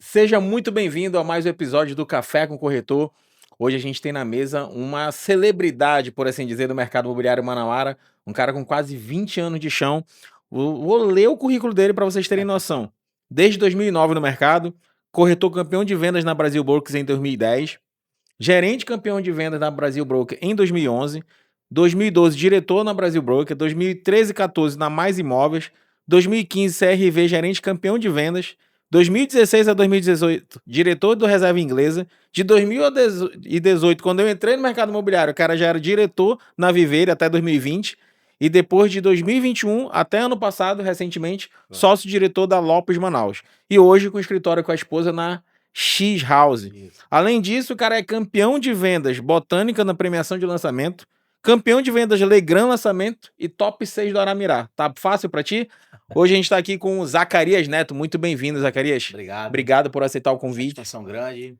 Seja muito bem-vindo a mais um episódio do Café com Corretor. Hoje a gente tem na mesa uma celebridade, por assim dizer, do mercado imobiliário manauara, um cara com quase 20 anos de chão. Vou ler o currículo dele para vocês terem noção. Desde 2009 no mercado, corretor campeão de vendas na Brasil Brokers em 2010, gerente campeão de vendas na Brasil Broker em 2011, 2012 diretor na Brasil Broker, 2013 e 14 na Mais Imóveis, 2015 CRV gerente campeão de vendas, 2016 a 2018 diretor do Reserva Inglesa, de 2018 quando eu entrei no mercado imobiliário o cara já era diretor na Viveira até 2020 e depois de 2021 até ano passado, recentemente, sócio-diretor da Lopes Manaus. E hoje com escritório com a esposa na X-House. Isso. Além disso, o cara é campeão de vendas Botânica na premiação de lançamento, campeão de vendas Legrand lançamento e top 6 do Aramirá. Tá fácil pra ti? Hoje a gente tá aqui com o Zacarias Neto. Muito bem-vindo, Zacarias. Obrigado. Obrigado por aceitar o convite. Satisfação grande.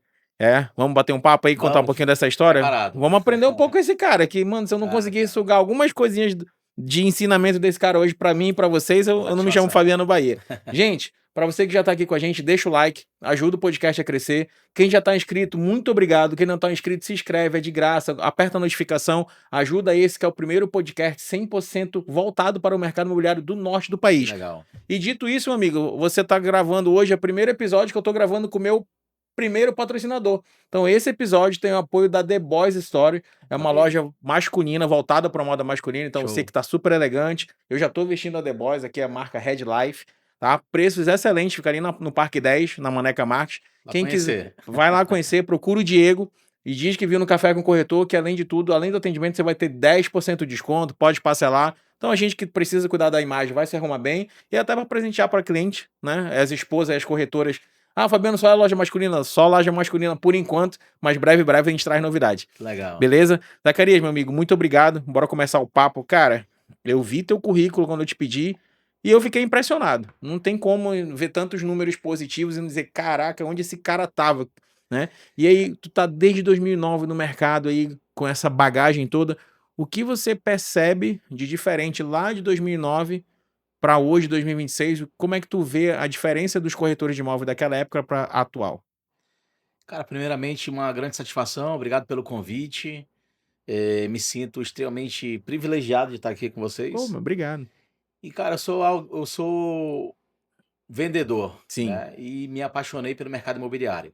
Vamos bater um papo aí, contar um pouquinho dessa história? Preparado. Vamos aprender um pouco com esse cara, que, mano, se eu não conseguir sugar algumas coisinhas de ensinamento desse cara hoje pra mim e pra vocês, eu não me chamo Fabiano Bahia. Gente, pra você que já tá aqui com a gente, deixa o like, ajuda o podcast a crescer. Quem já tá inscrito, muito obrigado. Quem não tá inscrito, se inscreve, é de graça, aperta a notificação, ajuda esse que é o primeiro podcast 100% voltado para o mercado imobiliário do norte do país. Legal. E dito isso, meu amigo, você tá gravando hoje, é o primeiro episódio que eu tô gravando com o meu primeiro patrocinador. Então esse episódio tem o apoio da The Boys Story, é uma loja masculina, voltada para moda masculina, então você que tá super elegante, eu já tô vestindo a The Boys, aqui é a marca Red Life, tá? Preços excelentes, fica ali no Parque 10, na Maneca Marques. Quem quiser, vai lá conhecer, procura o Diego e diz que viu no Café com o Corretor, que além de tudo, além do atendimento, você vai ter 10% de desconto, pode parcelar. Então a gente que precisa cuidar da imagem vai se arrumar bem e até para presentear para cliente, né? As esposas, as corretoras. Ah, Fabiano, só é loja masculina? Só loja masculina por enquanto, mas breve a gente traz novidade. Legal. Beleza? Zacarias, meu amigo, muito obrigado. Bora começar o papo. Cara, eu vi teu currículo quando eu te pedi e eu fiquei impressionado. Não tem como ver tantos números positivos e não dizer, caraca, onde esse cara tava, né? E aí, tu tá desde 2009 no mercado aí, com essa bagagem toda. O que você percebe de diferente lá de 2009 para hoje, 2026, como é que tu vê a diferença dos corretores de imóvel daquela época para atual? Cara, primeiramente, uma grande satisfação. Obrigado pelo convite. Me sinto extremamente privilegiado de estar aqui com Pô, vocês. obrigado. E, cara, eu sou vendedor, Sim, né? E me apaixonei pelo mercado imobiliário.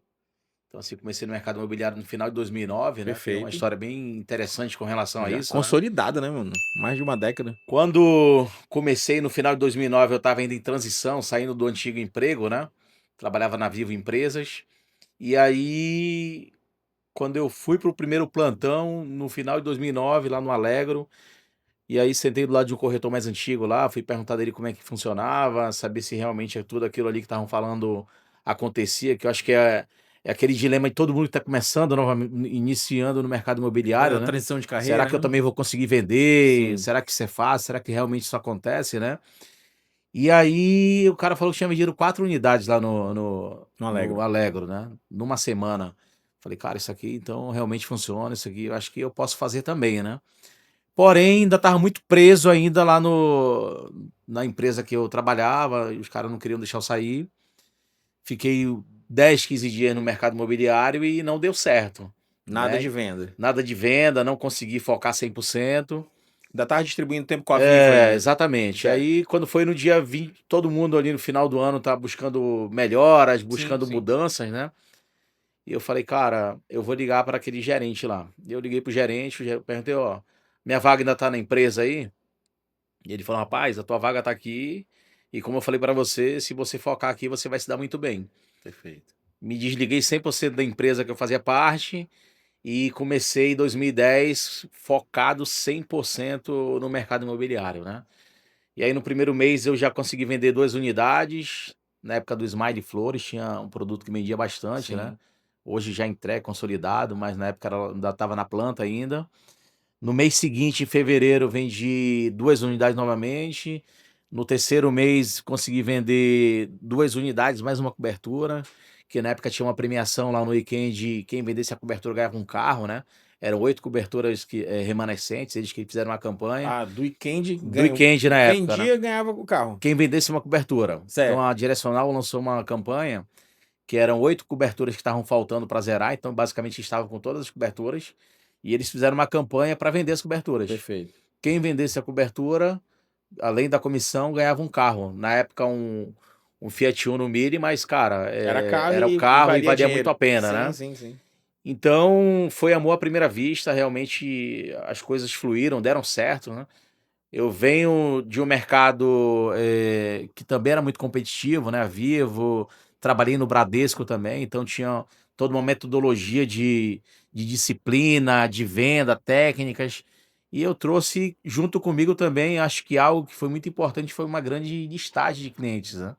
Então, assim, comecei no mercado imobiliário no final de 2009, né? Tem uma perfeito. história bem interessante com relação a Já isso, né? consolidada, né, mano? Mais de uma década. Quando comecei no final de 2009, eu estava ainda em transição, saindo do antigo emprego, né? Trabalhava na Vivo Empresas. E aí, quando eu fui para o primeiro plantão, no final de 2009, lá no Alegro, e aí sentei do lado de um corretor mais antigo lá, fui perguntar dele como é que funcionava, saber se realmente tudo aquilo ali que estavam falando acontecia, que eu acho que é aquele dilema de todo mundo que está começando novamente, iniciando no mercado imobiliário, A né? transição de Será carreira, que eu né? também vou conseguir vender? Sim, Será que isso é fácil? Será que realmente isso acontece, né? E aí o cara falou que tinha vendido 4 unidades lá no no Alegro. Alegro, né, numa semana. Falei: "Cara, isso aqui então realmente funciona, isso aqui eu acho que eu posso fazer também, né". Porém, ainda estava muito preso ainda lá no na empresa que eu trabalhava, e os caras não queriam deixar eu sair. Fiquei 10, 15 dias no mercado imobiliário e não deu certo, Nada de né. venda. Nada de venda, não consegui focar 100%. Ainda tava distribuindo tempo com a Vivo É, ainda. exatamente. Certo. Aí quando foi no dia 20, todo mundo ali no final do ano tá buscando melhoras, Sim, buscando sim. mudanças, né. E eu falei: "Cara, eu vou ligar para aquele gerente lá". E eu liguei pro gerente, perguntei: "Ó, minha vaga ainda tá na empresa aí?". E ele falou: "Rapaz, a tua vaga tá aqui, e como eu falei para você, se você focar aqui, você vai se dar muito bem". Perfeito. Me desliguei 100% da empresa que eu fazia parte, e comecei em 2010 focado 100% no mercado imobiliário, né. E aí no primeiro mês eu já consegui vender 2 unidades, na época do Smile Flores tinha um produto que vendia bastante, né. Sim. Hoje já entregue, consolidado, mas na época ainda estava na planta ainda. No mês seguinte, em fevereiro, vendi 2 unidades novamente. No terceiro mês consegui vender 2 unidades, mais uma cobertura, que na época tinha uma premiação lá no weekend, quem vendesse a cobertura ganhava um carro, né. Eram 8 coberturas remanescentes, eles que fizeram uma campanha. Ah, do weekend Do ganhou. weekend na época, né. Vendia, ganhava o carro. Quem vendesse uma cobertura. Então Certo. a Direcional lançou uma campanha que eram 8 coberturas que estavam faltando para zerar, então basicamente estavam com todas as coberturas, e eles fizeram uma campanha para vender as coberturas. Perfeito. Quem vendesse a cobertura, além da comissão, ganhava um carro. Na época, um Fiat Uno Mille, mas, cara, Era carro era o e carro e valia valia muito dinheiro. a pena, Sim, né? sim, sim. Então, foi amor à primeira vista, realmente as coisas fluíram, deram certo, né? Eu venho de um mercado que também era muito competitivo, né? Vivo, trabalhei no Bradesco também, então tinha toda uma metodologia de disciplina, de venda, técnicas. E eu trouxe junto comigo também, acho que algo que foi muito importante foi uma grande listagem de clientes, né?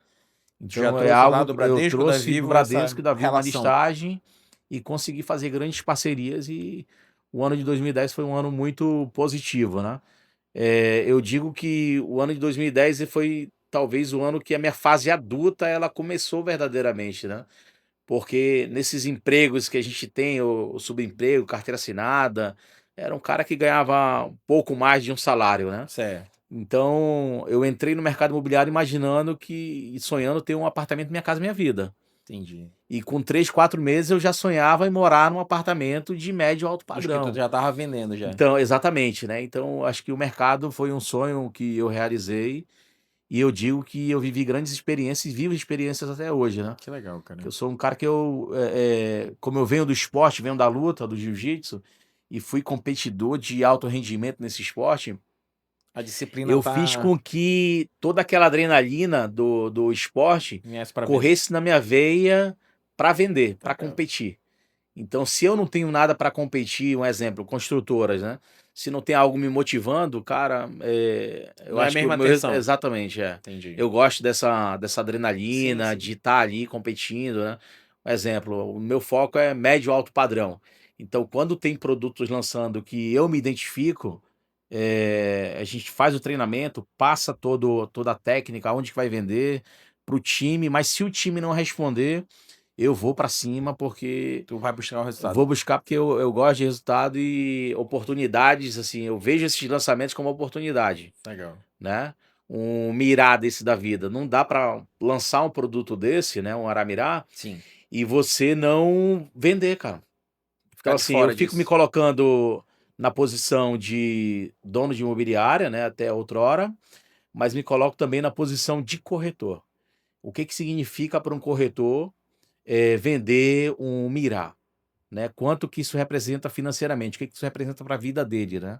Tu já Então é trouxe lá algo do eu Bradesco, da trouxe do Vivo, essa Bradesco e da Vivo uma relação. listagem e consegui fazer grandes parcerias e o ano de 2010 foi um ano muito positivo, né? Eu digo que o ano de 2010 foi talvez o ano que a minha fase adulta ela começou verdadeiramente, né? Porque nesses empregos que a gente tem, o subemprego, carteira assinada, era um cara que ganhava um pouco mais de um salário, né? Certo, Então eu entrei no mercado imobiliário imaginando que e sonhando ter um apartamento Minha Casa Minha Vida. entendi. E com 3, 4 meses eu já sonhava em morar num apartamento de médio alto Acho que tu padrão. já tava vendendo já. Então, exatamente, né? Então, acho que o mercado foi um sonho que eu realizei e eu digo que eu vivi grandes experiências e vivo experiências até hoje, né? Que legal, Que cara. eu sou um cara que como eu venho do esporte, venho da luta, do jiu-jitsu e fui competidor de alto rendimento nesse esporte, A disciplina eu fiz tá com que toda aquela adrenalina do esporte viesse pra venda. corresse na minha veia para vender, para Legal. competir. Então, se eu não tenho nada para competir, um exemplo, construtoras, né? Se não tem algo me motivando, cara, eu Não é a acho que o mesma meu atenção. exatamente, é. Entendi. Eu gosto dessa Sim, adrenalina, sim. de estar ali competindo, né? Um exemplo, o meu foco é médio alto padrão. Então, quando tem produtos lançando que eu me identifico, a gente faz o treinamento, passa toda a técnica, aonde que vai vender para o time, mas se o time não responder, eu vou para cima porque Tu vai buscar o resultado. vou buscar porque eu gosto de resultado e oportunidades, assim, eu vejo esses lançamentos como oportunidade, Legal. né. Um Mirá desse da vida, não dá para lançar um produto desse, né, um Aramirá, Sim. e você não vender, cara. Então, Ficar de assim, eu fora fico me disso. colocando na posição de dono de imobiliária, né, até outrora, mas me coloco também na posição de corretor. O que que significa para um corretor, vender um Mirá? Né, quanto que isso representa financeiramente, o que que isso representa para a vida dele, né?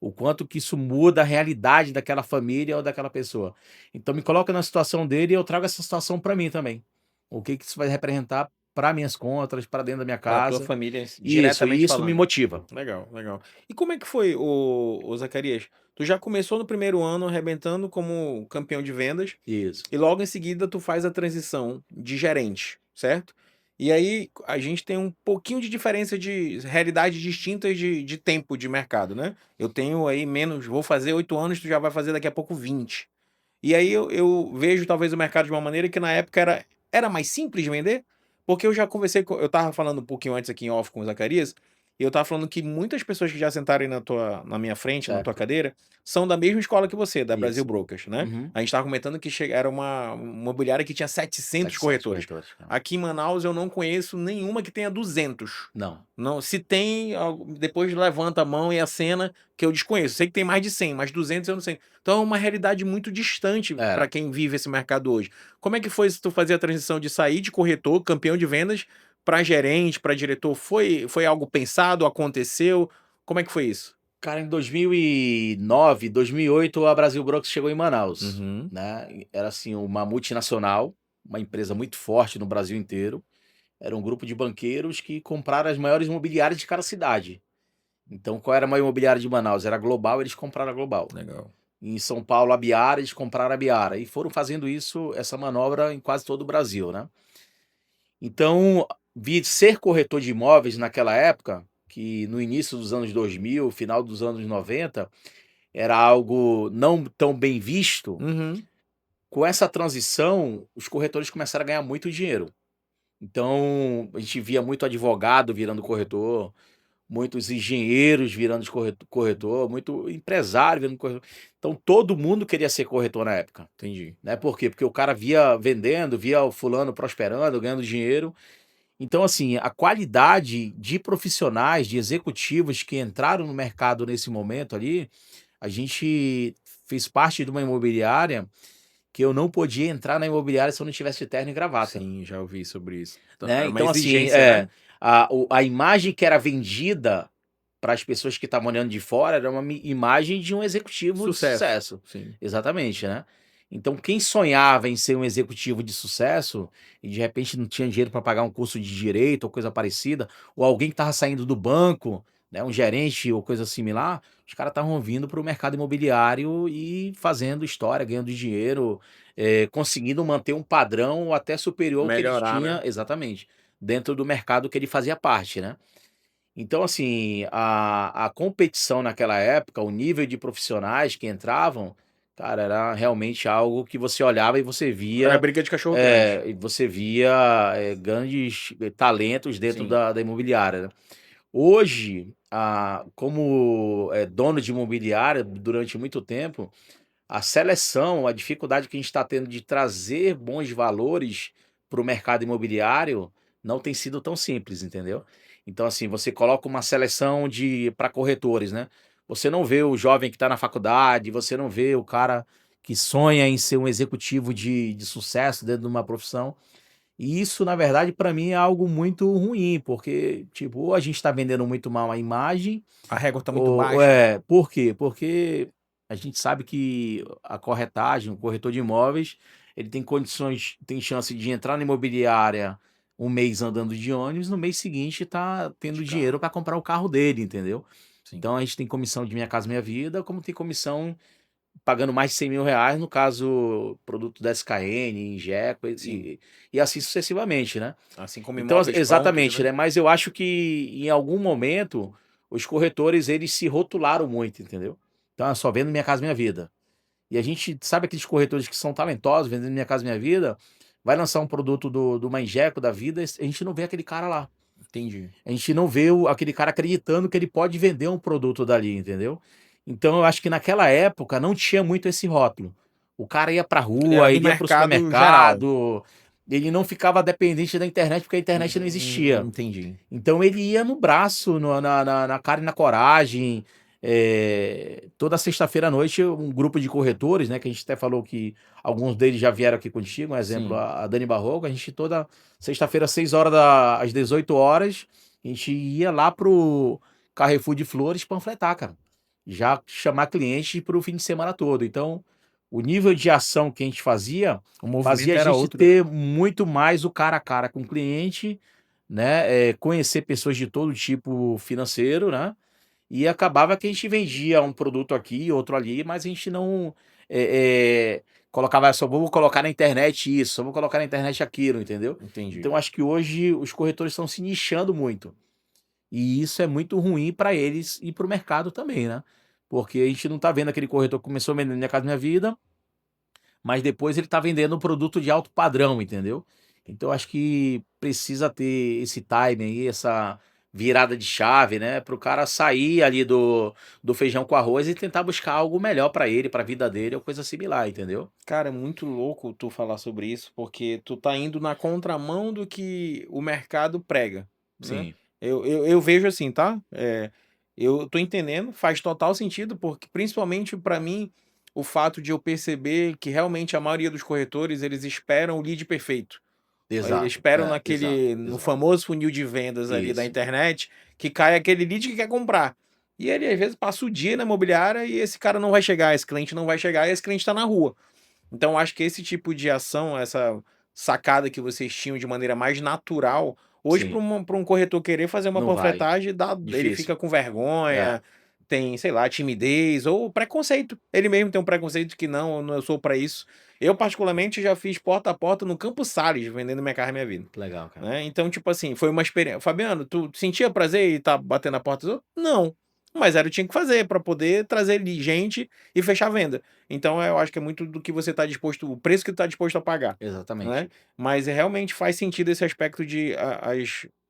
O quanto que isso muda a realidade daquela família ou daquela pessoa. Então me coloca na situação dele e eu trago essa situação para mim também. O que que isso vai representar para minhas contas, para dentro da minha Pra tua casa. família, E diretamente isso me falando. motiva. Legal, legal. E como é que foi, o Zacarias? Tu já começou no primeiro ano arrebentando como campeão de vendas Isso. e logo em seguida tu faz a transição de gerente, certo? E aí a gente tem um pouquinho de diferença de realidades distintas de tempo de mercado, né? Eu tenho aí menos, vou fazer 8 anos, tu já vai fazer daqui a pouco 20. E aí eu vejo talvez o mercado de uma maneira que na época era mais simples de vender, porque eu já conversei com, eu tava falando um pouquinho antes aqui em off com o Zacarias, e eu tava falando que muitas pessoas que já sentaram aí na minha frente, na tua Certo. cadeira, são da mesma escola que você, da Brasil Isso. Brokers, né? Uhum. A gente tava comentando que era uma imobiliária que tinha 700 700 corretores. corretores. Não. Aqui em Manaus eu não conheço nenhuma que tenha 200. Não. Não, se tem, depois levanta a mão e acena, que eu desconheço. Sei que tem mais de 100, mas 200 eu não sei. Então é uma realidade muito distante para Era. quem vive esse mercado hoje. Como é que foi se tu fazer a transição de sair de corretor, campeão de vendas, para gerente, para diretor? Foi algo pensado? Aconteceu? Como é que foi isso? Cara, em 2009, 2008, a Brasil Brokers chegou em Manaus, Uhum. né? Era assim uma multinacional, uma empresa muito forte no Brasil inteiro. Era um grupo de banqueiros que compraram as maiores imobiliárias de cada cidade. Então, qual era a maior imobiliária de Manaus? Era a Global, eles compraram a Global. Legal. Em São Paulo, a Biara, eles compraram a Biara. E foram fazendo isso, essa manobra em quase todo o Brasil, né? Então, ser corretor de imóveis naquela época, que no início dos anos 2000, final dos anos 90, era algo não tão bem visto. Uhum. Com essa transição, os corretores começaram a ganhar muito dinheiro. Então, a gente via muito advogado virando corretor, muitos engenheiros virando de corretor, muito empresário virando corretor. Então todo mundo queria ser corretor na época, Entendi. né? Por quê? Porque o cara via vendendo, via o fulano prosperando, ganhando dinheiro. Então, assim, a qualidade de profissionais, de executivos que entraram no mercado nesse momento ali, a gente fez parte de uma imobiliária que eu não podia entrar na imobiliária se eu não tivesse de terno e gravata, Sim, já ouvi sobre isso. Então, né. era uma Então, assim, exigência, né? a imagem que era vendida para as pessoas que estavam olhando de fora era uma imagem de um executivo de Sucesso. sucesso. Sim. Exatamente, né. Então quem sonhava em ser um executivo de sucesso e de repente não tinha dinheiro para pagar um curso de direito ou coisa parecida, ou alguém que estava saindo do banco, né, um gerente ou coisa similar, os caras estavam vindo para o mercado imobiliário e fazendo história, ganhando dinheiro, conseguindo manter um padrão até superior ao que eles Melhorar, né? tinham exatamente, dentro do mercado que ele fazia parte, né. Então, assim, a competição naquela época, o nível de profissionais que entravam, cara, era realmente algo que você olhava e você Era via, briga de cachorro grande. grandes talentos dentro Sim. da imobiliária, né. Hoje, como, dono de imobiliária durante muito tempo, a seleção, a dificuldade que a gente está tendo de trazer bons valores para o mercado imobiliário não tem sido tão simples, entendeu? Então, assim, você coloca uma seleção de para corretores, né? Você não vê o jovem que está na faculdade, você não vê o cara que sonha em ser um executivo de sucesso dentro de uma profissão. E isso, na verdade, para mim é algo muito ruim, porque, tipo, ou a gente está vendendo muito mal a imagem, A régua tá muito ou baixa. por quê? Porque a gente sabe que a corretagem, o corretor de imóveis, ele tem condições, tem chance de entrar na imobiliária um mês andando de ônibus, no mês seguinte tá De tendo dinheiro carro. para comprar o carro dele, entendeu? Sim. Então a gente tem comissão de Minha Casa Minha Vida, como tem comissão pagando mais de R$ 100.000, no caso, produto da SKN, Injeco Sim. e assim sucessivamente, né? Assim como Então, imóveis prontos, exatamente, né? né, mas eu acho que em algum momento os corretores eles se rotularam muito, entendeu. Então, só vendo Minha Casa Minha Vida. E a gente sabe aqueles corretores que são talentosos vendendo Minha Casa Minha Vida, vai lançar um produto do Manjeco da vida, a gente não vê aquele cara lá. Entendi. A gente não vê aquele cara acreditando que ele pode vender um produto dali, entendeu. Então eu acho que naquela época não tinha muito esse rótulo. O cara ia pra Ele era rua, do ele ia para o mercado geral. supermercado, ele não ficava dependente da internet, porque a internet não existia. Entendi. Então ele ia no braço, na cara e na coragem. Toda sexta-feira à noite, um grupo de corretores, né? Que a gente até falou que alguns deles já vieram aqui contigo, um exemplo, Sim. a Dani Barroco, a gente toda sexta-feira, 6 horas às 18 horas, a gente ia lá pro Carrefour de Flores panfletar, cara. Já chamar cliente pro fim de semana todo. Então, o nível de ação que a gente O fazia movimento a era gente outro, né? ter muito mais o cara a cara com o cliente, né, conhecer pessoas de todo tipo financeiro, né, e acabava que a gente vendia um produto aqui, outro ali, mas a gente não, colocava: "Só vou colocar na internet isso, só vou colocar na internet aquilo", entendeu. Entendi. Então acho que hoje os corretores estão se nichando muito, e isso é muito ruim para eles e para o mercado também, né, porque a gente não tá vendo aquele corretor que começou vendendo Minha Casa Minha Vida, mas depois ele está vendendo um produto de alto padrão, entendeu. Então acho que precisa ter esse timing aí, essa virada de chave, né, para o cara sair ali do feijão com arroz e tentar buscar algo melhor para ele, para a vida dele ou coisa similar, entendeu. Cara, é muito louco tu falar sobre isso, porque tu tá indo na contramão do que o mercado prega, né. Sim, Eu vejo assim, tá, eu tô entendendo, faz total sentido, porque principalmente pra mim, o fato de eu perceber que realmente a maioria dos corretores, eles esperam o lead perfeito. Eles exato. esperam É, exato, no exato. famoso funil de vendas ali da Isso. internet, que cai aquele lead que quer comprar. E ele às vezes passa o dia na imobiliária e esse cara não vai chegar, esse cliente não vai chegar e esse cliente tá na rua. Então acho que esse tipo de ação, essa sacada que vocês tinham de maneira mais natural, hoje Sim, pra um corretor querer fazer uma não vai. panfletagem ele Difícil. fica com É, vergonha, tem, sei lá, timidez ou preconceito. Ele mesmo tem um preconceito que não, eu sou pra isso. Eu particularmente já fiz porta a porta no Campos Sales, vendendo Minha Casa Minha Vida, legal, cara. né. Então, tipo assim, foi uma experiência. "Fabiano, tu sentia prazer em estar batendo na porta dos outros?" "Não." Mas era eu tinha que fazer pra poder trazer ali gente e fechar a venda. Então eu acho que é muito do que você está disposto, o preço que tu tá disposto a pagar, né. Exatamente. Mas realmente faz sentido esse aspecto de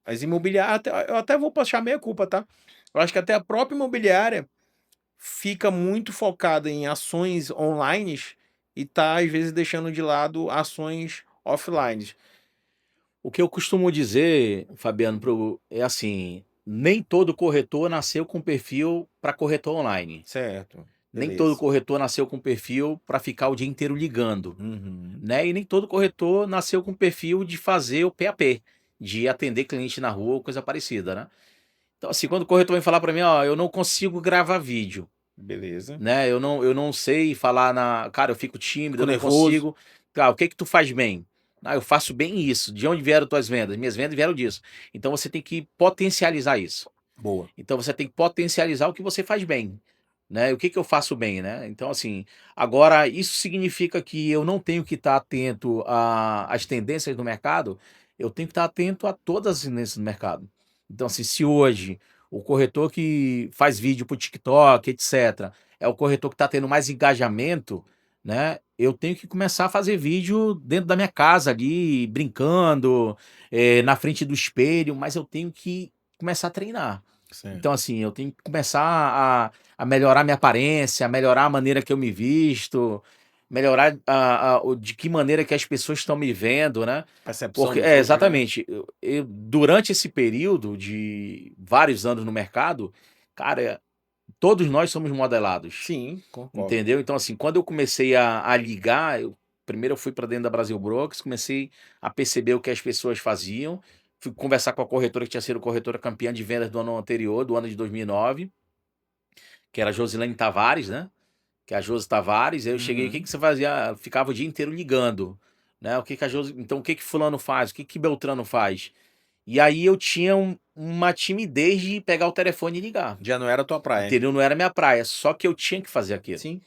As imobiliárias, eu até vou puxar meia culpa, tá? Eu acho que até a própria imobiliária fica muito focada em ações online e tá, às vezes, deixando de lado ações offline. O que eu costumo dizer, Fabiano, é assim, nem todo corretor nasceu com perfil para corretor online. Certo, Nem todo beleza. corretor nasceu com perfil para ficar o dia inteiro ligando, Uhum. né? E nem todo corretor nasceu com perfil de fazer o PAP, de atender cliente na rua ou coisa parecida, né? Então, assim, quando o corretor vem falar para mim, ó, eu não consigo gravar vídeo, Beleza. né? Eu não sei falar na. Cara, eu fico tímido, Ficou eu não nervoso? consigo. Cara, o que que tu faz bem? Ah, eu faço bem isso. De onde vieram tuas vendas? Minhas vendas vieram disso. Então você tem que potencializar isso. Boa. Então você tem que potencializar o que você faz bem, né? O que que eu faço bem, né? Então, assim, agora isso significa que eu não tenho que estar atento às tendências do mercado, eu tenho que estar atento a todas as tendências do mercado. Então, assim, se hoje o corretor que faz vídeo para o TikTok, etc., é o corretor que está tendo mais engajamento, né? Eu tenho que começar a fazer vídeo dentro da minha casa ali, brincando, na frente do espelho, mas eu tenho que começar a treinar. Certo. Então, assim, eu tenho que começar a melhorar minha aparência, a melhorar a maneira que eu me visto, melhorar de que maneira que as pessoas estão me vendo, né? Percepção Porque, dos outros, né? exatamente, durante esse período de vários anos no mercado, cara, todos nós somos modelados, Sim, concordo. entendeu? Então, assim, quando eu comecei a ligar, primeiro eu fui para dentro da Brasil Brokers, comecei a perceber o que as pessoas faziam, fui conversar com a corretora que tinha sido corretora campeã de vendas do ano anterior, do ano de 2009, que era a Josilene Tavares, né? Que é a Josi Tavares. Aí eu cheguei, o que Uhum. que você fazia? Ela ficava o dia inteiro ligando, né? O que que a Josi, então o que que fulano faz? O que que Beltrano faz? E aí eu tinha uma timidez de pegar o telefone e ligar. Já não era a tua praia. Entendeu? Não era minha praia, só que eu tinha que fazer aquilo. Sim,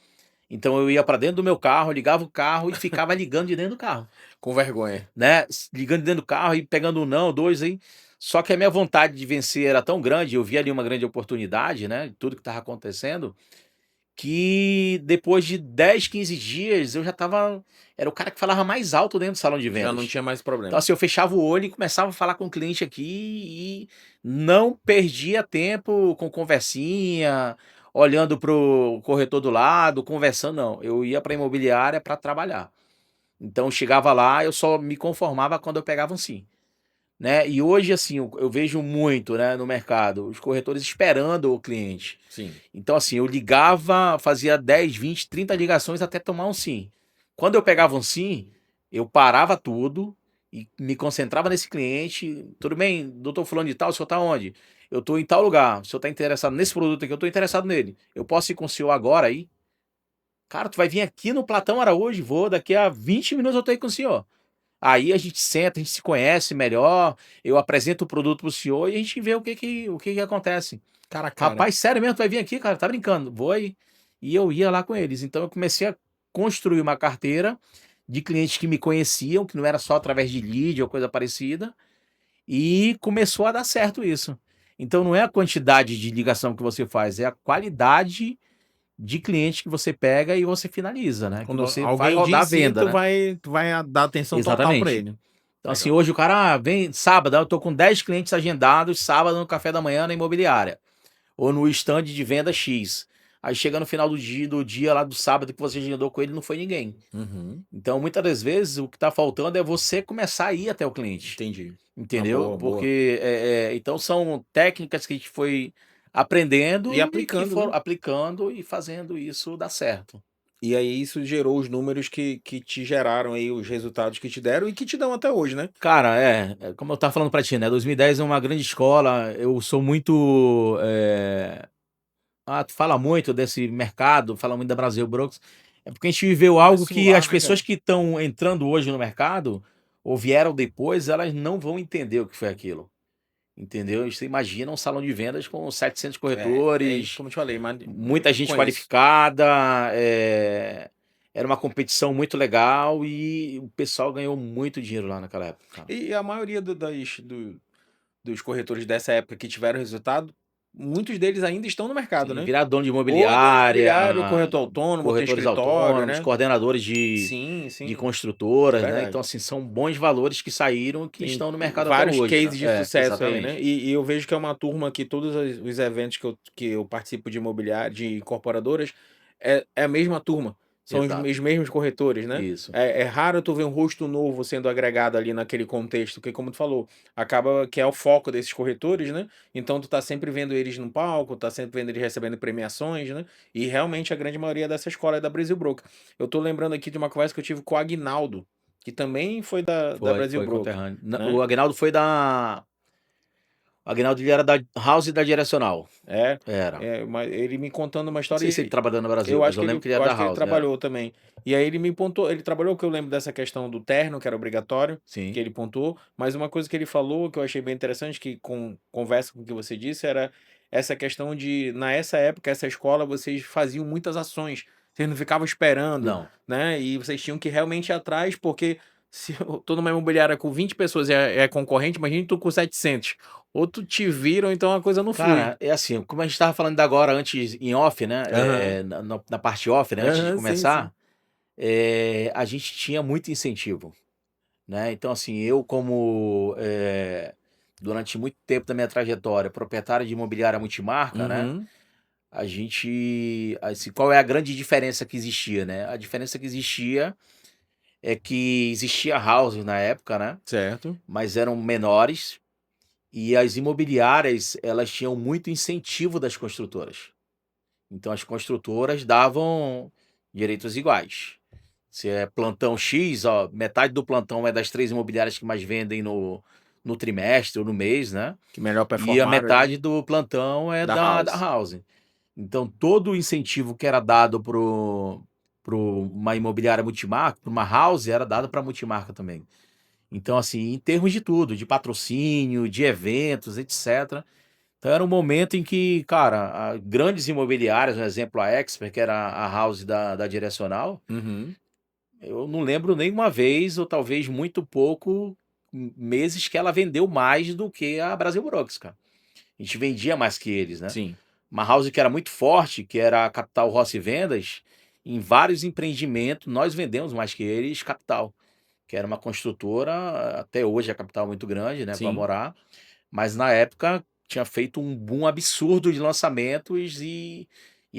Então eu ia para dentro do meu carro, ligava o carro e ficava ligando de dentro do carro, com vergonha. né? Ligando de dentro do carro e pegando um não, dois aí. Só que a minha vontade de vencer era tão grande, eu via ali uma grande oportunidade, né? De tudo que estava acontecendo, que depois de 10, 15 dias eu já estava. Era o cara que falava mais alto dentro do salão de Já não vendas. tinha mais Então, problema. assim, eu fechava o olho e começava a falar com o cliente aqui e não perdia tempo com conversinha, olhando para o corretor do lado, conversando, não. Eu ia para a imobiliária para trabalhar. Então, chegava lá, eu só me conformava quando eu pegava um sim, né? E hoje, assim, eu vejo muito, né, no mercado, os corretores esperando o cliente. Sim. Então, assim, eu ligava, fazia 10, 20, 30 ligações até tomar um sim. Quando eu pegava um sim, eu parava tudo e me concentrava nesse cliente. Tudo bem, doutor fulano de tal, o senhor está onde? Eu estou em tal lugar. O senhor está interessado nesse produto aqui? Eu estou interessado nele. Eu posso ir com o senhor agora aí? Cara, tu vai vir aqui no Platão Araújo? Vou, daqui a 20 minutos eu estou aí com o senhor. Aí a gente senta, a gente se conhece melhor, eu apresento o produto pro senhor e a gente vê o que que acontece. Cara a cara. Rapaz, sério mesmo, tu vai vir aqui, cara? Tá brincando? Vou aí. E eu ia lá com eles. Então eu comecei a construir uma carteira de clientes que me conheciam, que não era só através de lead ou coisa parecida, e começou a dar certo isso. Então não é a quantidade de ligação que você faz, é a qualidade de cliente que você pega e você finaliza, né? Que Quando você vai alguém rodar a diz venda, tu né? vai dar atenção total pra Exatamente. ele. Então, assim, Legal. hoje o cara vem sábado, eu tô com 10 clientes agendados sábado no café da manhã na imobiliária ou no stand de venda X. Aí chega no final do dia lá do sábado que você agendou com ele, não foi ninguém. Uhum. Então, muitas das vezes, o que tá faltando é você começar a ir até o cliente. Entendi. Ah, Entendeu? boa, boa. Porque, então são técnicas que a gente foi E aprendendo e que aplicando, foram né? aplicando e fazendo isso dar certo. E aí isso gerou os números que te geraram aí os resultados que te deram e que te dão até hoje, né? Cara, como eu estava falando pra ti, né? 2010 é uma grande escola. Eu sou muito. Tu fala muito desse mercado, fala muito da Brasil Brokers. É porque a gente viveu algo Começo que lá, as né, pessoas cara? que estão entrando hoje no mercado, ou vieram depois, elas não vão entender o que foi aquilo. Entendeu? Você imagina um salão de vendas com 700 É isso corretores, como eu te falei, mas muita gente conheço. qualificada, era uma competição muito legal e o pessoal ganhou muito dinheiro lá naquela época, cara. E a maioria dos corretores dessa época que tiveram resultado, muitos deles ainda estão no mercado, Sim, né? virar dono de Ou dono imobiliária, imobiliário, corretor autônomo, tem corretores escritório, autônomos, né? coordenadores Sim, de sim, é construtoras, né? Então, verdade. assim, são bons valores que saíram que Tem estão no mercado até vários hoje, né? cases de É, sucesso aí, né? exatamente. E eu vejo que é uma turma que todos os eventos que eu participo de imobiliário, de incorporadoras, é a mesma turma. São Exato. os mesmos corretores, né? Isso. É raro tu ver um rosto novo sendo agregado ali naquele contexto, porque como tu falou, acaba que é o foco desses corretores, né? Então tu tá sempre vendo eles no palco, tá sempre vendo eles recebendo premiações, né? E realmente a grande maioria dessa escola é da Brasil Broker. Eu tô lembrando aqui de uma conversa que eu tive com o Agnaldo, que também foi da Brasil Foi Broker, conterrâneo. né? O Agnaldo foi da. O Agnaldo ele era da House e da Direcional. É, Era. mas ele me contando uma Não história sei se ele e trabalhou no Brasil, eu mas acho eu que lembro ele que ele eu era da acho que ele House, era. trabalhou também. E aí ele me pontuou, ele trabalhou, que eu lembro dessa questão do terno, que era obrigatório, que Sim. ele pontuou, mas uma coisa que ele falou, que eu achei bem interessante, que conversa com o que você disse, era essa questão de, nessa época, essa escola, vocês faziam muitas ações, vocês não ficavam esperando, Não. né? E vocês tinham que realmente ir atrás, porque se eu tô numa imobiliária com 20 pessoas e é concorrente, imagina tu com 700. Ou tu te viram, então a coisa não flui. Cara, é assim, como a gente estava falando agora antes em off, né? Aham. Na parte off, né? Antes de Aham, sim, sim. começar, a gente tinha muito incentivo, né? Então, assim, eu como durante muito tempo da minha trajetória, proprietário de imobiliária multimarca, né? Uhum, A gente, assim, qual é a grande diferença que existia, né? A diferença que existia é que existia houses na época, né? certo. Mas eram menores e as imobiliárias, elas tinham muito incentivo das construtoras. Então as construtoras davam direitos iguais. Se é plantão X, ó, metade do plantão é das 3 imobiliárias que mais vendem no trimestre ou no mês, né? Que melhor E a performaram ali, metade do plantão é da da House. house. Então todo o incentivo que era dado para uma imobiliária multimarca, para uma house, era dado para a multimarca também. Então, assim, em termos de tudo, de patrocínio, de eventos, etc. Então era um momento em que, cara, grandes imobiliárias, um exemplo, a Expert, que era a house da Direcional, Uhum. eu não lembro nenhuma vez, ou talvez muito pouco, meses que ela vendeu mais do que a Brasil Brokers, cara. A gente vendia mais que eles, né? Sim. Uma house que era muito forte, que era a Capital Rossi Vendas, em vários empreendimentos, nós vendemos mais que eles Capital, que era uma construtora, até hoje a Capital é muito grande, né, para Sim. morar, mas na época tinha feito um boom absurdo de lançamentos e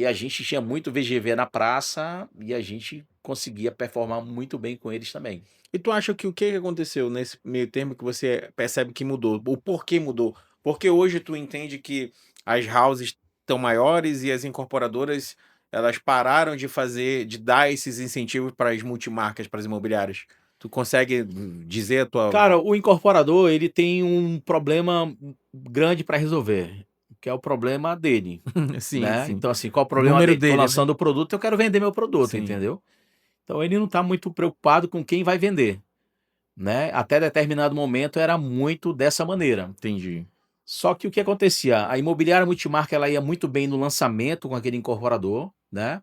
a gente tinha muito VGV na praça e a gente conseguia performar muito bem com eles também. E tu acha que o que que aconteceu nesse meio termo que você percebe que mudou? O porquê mudou? Porque hoje tu entende que as houses estão maiores e as incorporadoras, elas pararam de fazer, de dar esses incentivos para as multimarcas, para as imobiliárias. Tu consegue dizer a tua. Cara, o incorporador, ele tem um problema grande para resolver, que é o problema dele, Sim, né? sim. Então, assim, qual o O problema número dele? Tô dele, né? lançando o produto, eu quero vender meu produto, Sim, entendeu? Então, ele não tá muito preocupado com quem vai vender, né? Até determinado momento era muito dessa maneira. entendi. Só que o que acontecia? A imobiliária multimarca, ela ia muito bem no lançamento com aquele incorporador, né?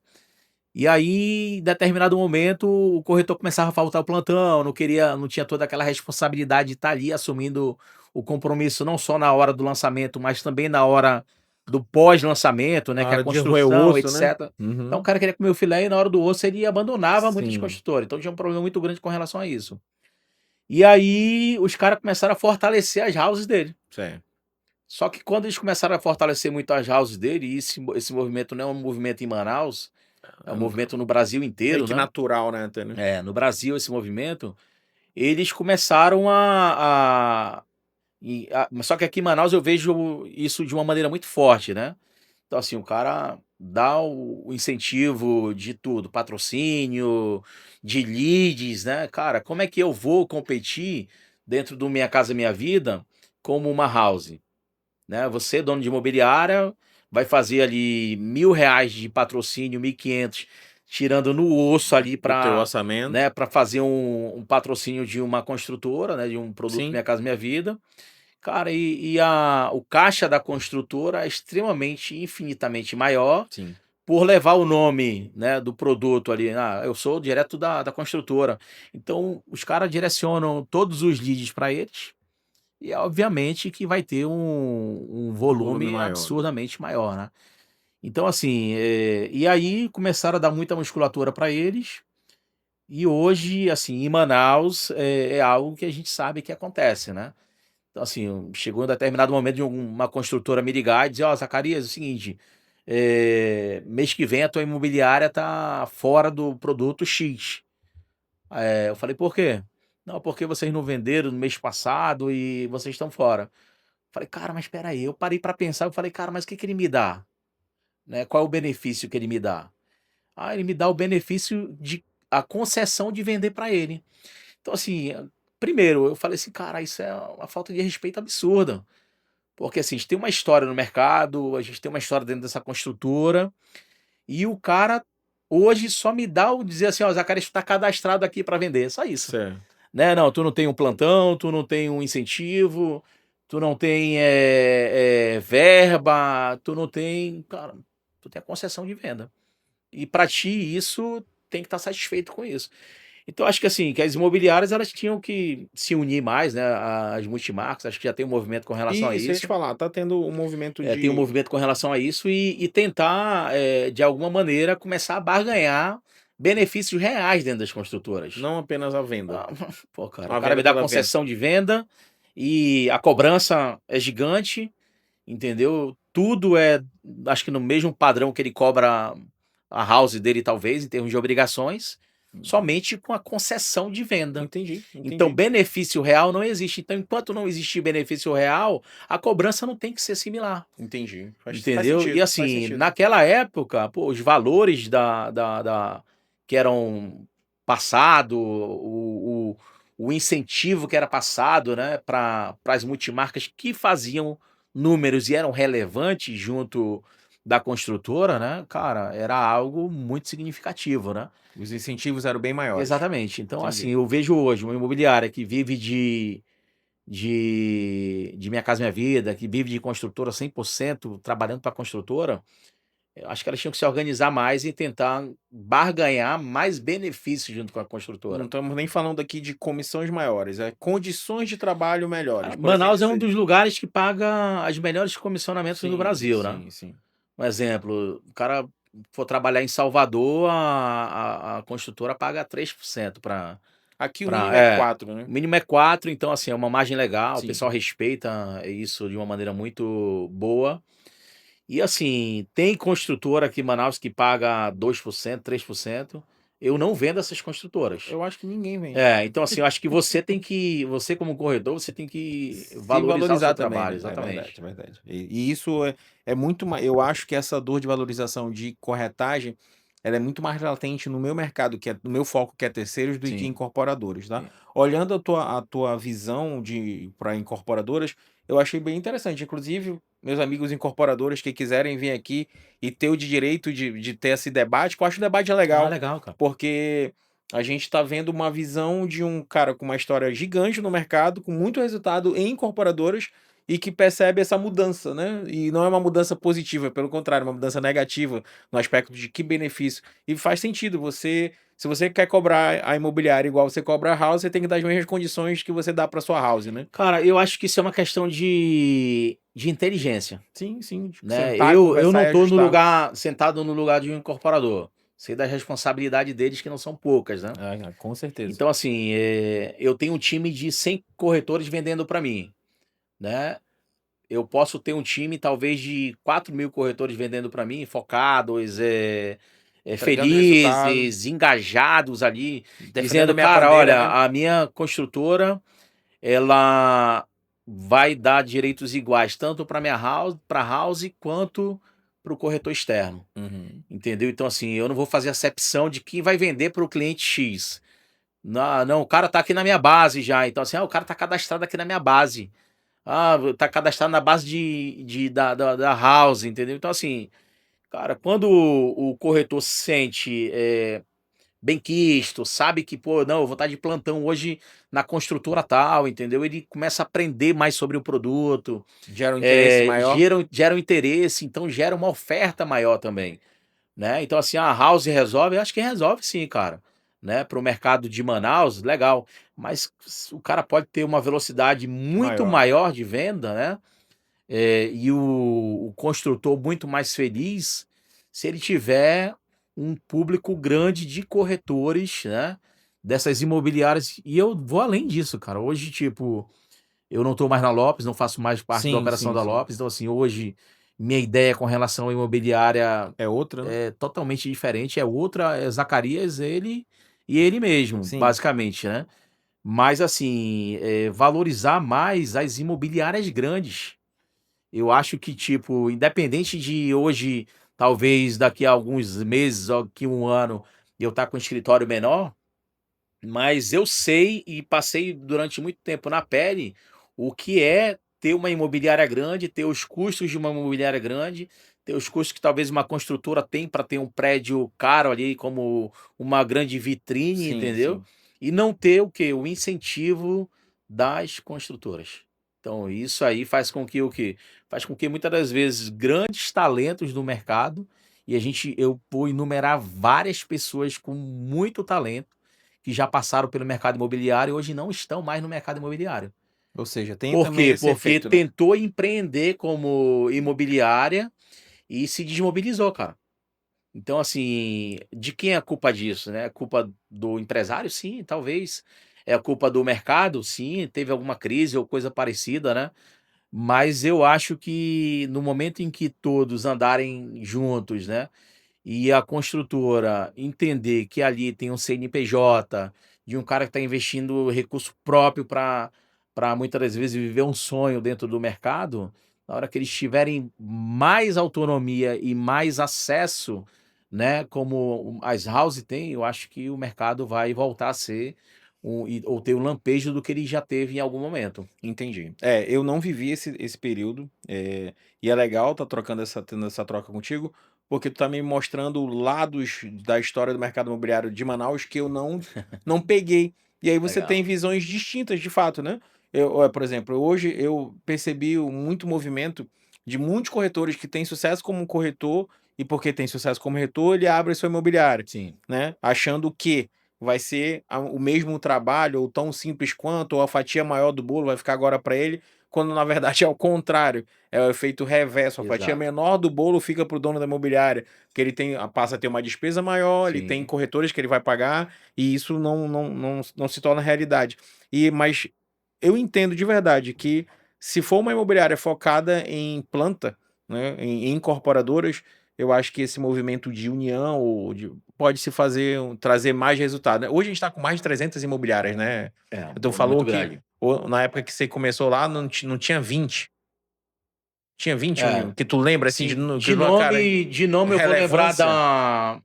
E aí, em determinado momento, o corretor começava a faltar o plantão, não queria, não tinha toda aquela responsabilidade de estar ali assumindo o compromisso, não só na hora do lançamento, mas também na hora do pós-lançamento, né? Na Que é a hora de roer o construção, osso, né? etc. Então o Uhum. cara queria comer o filé e na hora do osso ele abandonava muitas Sim, construtoras. Então tinha um problema muito grande com relação a isso. E aí os caras começaram a fortalecer as houses dele. certo. Só que quando eles começaram a fortalecer muito as houses dele, e esse movimento não é um movimento em Manaus, é um movimento no Brasil Meio inteiro, que né? natural, né, até, né? No Brasil, esse movimento, eles começaram só que aqui em Manaus eu vejo isso de uma maneira muito forte, né? Então, assim, o cara dá o incentivo de tudo, patrocínio, de leads, né? Cara, como é que eu vou competir dentro do Minha Casa Minha Vida como uma house? Né? Você, dono de imobiliária, vai fazer ali R$ 1.000 de patrocínio, 1.500, tirando no osso ali Do teu para, orçamento. né, para fazer um patrocínio de uma construtora, né, de um produto Sim, Minha Casa Minha Vida. Cara, o caixa da construtora é extremamente, infinitamente maior sim. por levar o nome, né, do produto ali. Ah, eu sou direto da construtora. Então, os caras direcionam todos os leads para eles e obviamente que vai ter um Volume volume maior. absurdamente maior, né. Então assim, e aí começaram a dar muita musculatura para eles, e hoje, assim, em Manaus, é algo que a gente sabe que acontece, né. Então assim, chegou em determinado momento de uma construtora me ligar e dizer: "Ó, Zacarias, é o seguinte, mês que vem a tua imobiliária tá fora do produto X". Eu falei: "Por quê?". "Não, porque vocês não venderam no mês passado e vocês estão fora". Falei: "Cara, mas espera aí", eu parei para pensar, eu falei: "Cara, mas o que que ele me dá, né, qual é o benefício que ele me dá?". "Ah, ele me dá o benefício de a concessão de vender para ele". Então assim, primeiro eu falei assim: "Cara, isso é uma falta de respeito absurda", porque assim, a gente tem uma história no mercado, a gente tem uma história dentro dessa construtora, e o cara hoje só me dá o dizer assim: "Ó, Zacarias, tu tá cadastrado aqui para vender", só isso. Certo. Né, "Não, tu não tem um plantão, tu não tem um incentivo, tu não tem, verba, tu não tem", cara, tu tem a concessão de venda. E para ti isso tem que estar satisfeito com isso. Então acho que assim, que as imobiliárias elas tinham que se unir mais, né, as multimarcas, acho que já tem um movimento com relação a Isso, eu ia te isso. falar, tá tendo um movimento Tem um de movimento com relação a isso e tentar, de alguma maneira começar a barganhar benefícios reais dentro das construtoras. não apenas a venda. Ah, pô, cara, o A cara venda me dá pela venda. concessão de venda e a cobrança é gigante, entendeu? Tudo é, acho que no mesmo padrão que ele cobra a house dele, talvez, em termos de obrigações, somente com a concessão de venda. Entendi, Então, entendi, benefício real não existe. Então, enquanto não existir benefício real, a cobrança não tem que ser similar. entendi. Faz Entendeu? E sentido, faz assim, sentido. naquela época, pô, os valores que eram passado, o incentivo que era passado, né, para as multimarcas que faziam números e eram relevantes junto da construtora, né, cara, era algo muito significativo, né. Os incentivos eram bem maiores. Exatamente. Então, assim, Entendi. eu vejo hoje uma imobiliária que vive de Minha Casa Minha Vida, que vive de construtora 100% trabalhando para a construtora, eu acho que elas tinham que se organizar mais e tentar barganhar mais benefícios junto com a Não construtora. estamos nem falando aqui de comissões maiores, é condições de trabalho melhores, por assim Manaus é um dizer. dos lugares que paga as melhores comissionamentos do Sim, Brasil, né. sim, sim. Um exemplo, o cara for trabalhar em Salvador, a construtora paga 3% para Aqui o pra mínimo é 4, o né. mínimo é 4, então assim, é uma margem legal, o Sim. pessoal respeita isso de uma maneira muito boa. E assim, tem construtora aqui em Manaus que paga 2%, 3%. Eu não vendo essas construtoras. Eu acho que ninguém vende. Então assim, eu acho que você como corretor, você tem que Se valorizar o seu valorizar também, trabalho, né. É verdade, exatamente. é verdade. E isso é muito mais. Eu acho que essa dor de valorização de corretagem, ela é muito mais latente no meu mercado, que é no meu foco, que é terceiros, do que Sim, incorporadores, tá. sim, Olhando a tua visão de para incorporadoras, eu achei bem interessante. Inclusive, meus amigos incorporadores que quiserem vir aqui e ter o direito de ter esse debate, que eu acho que o debate é Ah, legal, legal, cara. porque a gente está vendo uma visão de um cara com uma história gigante no mercado, com muito resultado em incorporadoras e que percebe essa mudança, né? E não é uma mudança positiva, pelo contrário, é uma mudança negativa no aspecto de que benefício. E faz sentido, se você quer cobrar a imobiliária igual você cobra a house, você tem que dar as mesmas condições que você dá para sua house, né? Cara, eu acho que isso é uma questão de inteligência, Sim, sim, né. sentar, Eu conversar não e tô no ajustar. lugar sentado no lugar de um incorporador. Sei da responsabilidade deles que não são poucas, né. Ah, com certeza. Então assim, eu tenho um time de 100 corretores vendendo para mim, né. Eu posso ter um time talvez de 4.000 corretores vendendo para mim, focados, Entregando resultado, felizes, engajados ali, defendendo a dizendo: minha "Cara, bandeira, olha, né? a minha construtora, ela vai dar direitos iguais tanto para minha house quanto para o corretor externo", Uhum. entendeu. Então assim, eu não vou fazer acepção de quem vai vender para o cliente X. Não, o cara tá aqui na minha base já, então assim: o cara tá cadastrado aqui na minha base". Tá cadastrado na base da house, entendeu. Então assim, cara, quando o corretor se sente, benquisto, sabe que: "Pô, não, eu vou estar de plantão hoje na construtora tal", entendeu. Ele começa a aprender mais sobre o produto, Gera um interesse maior. gera um interesse, então gera uma oferta maior também, né. Então assim, a house resolve? Eu acho que resolve sim, cara, né, para o mercado de Manaus, legal. Mas o cara pode ter uma velocidade muito Maior. maior de venda, né? E o construtor muito mais feliz se ele tiver um público grande de corretores, né? Dessas imobiliárias. E eu vou além disso, cara. Hoje, tipo, eu não estou mais na Lopes, não faço mais parte da Sim, operação sim, da sim. Lopes. Então, assim, hoje, minha ideia com relação à imobiliária É outra, né? é totalmente diferente. É outra, é Zacarias, ele e ele mesmo, Sim. basicamente, né? Mas, assim, valorizar mais as imobiliárias grandes. Eu acho que, tipo, independente de hoje, talvez daqui a alguns meses ou daqui a um ano, eu estar com um escritório menor, mas eu sei e passei durante muito tempo na pele o que é ter uma imobiliária grande, ter os custos de uma imobiliária grande, ter os custos que talvez uma construtora tem para ter um prédio caro ali, como uma grande vitrine, Sim, entendeu? sim. E não ter o quê? O incentivo das construtoras. Então, isso aí faz com que o quê? Faz com que muitas das vezes grandes talentos do mercado, e eu vou enumerar várias pessoas com muito talento que já passaram pelo mercado imobiliário e hoje não estão mais no mercado imobiliário. Ou seja, tem Por também quê? esse Porque efeito, né? tentou empreender como imobiliária e se desmobilizou, cara. Então, assim, de quem é a culpa disso, né? É culpa do empresário? Sim, talvez. É a culpa do mercado? Sim, teve alguma crise ou coisa parecida, né? Mas eu acho que no momento em que todos andarem juntos, né? E a construtora entender que ali tem um CNPJ, de um cara que está investindo recurso próprio para muitas das vezes viver um sonho dentro do mercado, na hora que eles tiverem mais autonomia e mais acesso, né, como as house têm, eu acho que o mercado vai voltar a ser ou ter um lampejo do que ele já teve em algum momento. Entendi. Eu não vivi esse período, e é legal tá trocando tendo essa troca contigo, porque tu tá me mostrando lados da história do mercado imobiliário de Manaus que eu não peguei. E aí você tem Legal. visões distintas de fato, né. Por exemplo, hoje eu percebi muito movimento de muitos corretores que têm sucesso como corretor, e porque tem sucesso como corretor, ele abre a sua imobiliária, Sim, né, achando que vai ser o mesmo trabalho, ou tão simples quanto, ou a fatia maior do bolo vai ficar agora para ele, quando na verdade é o contrário, é o efeito reverso, a fatia exato. menor do bolo fica para o dono da imobiliária, que ele passa a ter uma despesa maior, ele tem Sim, corretores que ele vai pagar, e isso não se torna realidade. Mas eu entendo de verdade que, se for uma imobiliária focada em planta, né, em incorporadoras, eu acho que esse movimento de união pode se fazer, trazer mais resultado, né. Hoje a gente está com mais de 300 imobiliárias, né. Tu falou muito que grande. na época que você começou lá não tinha 20, tinha 20 É. que tu lembra assim Sim, que cara, de nome eu vou lembrar relevância? da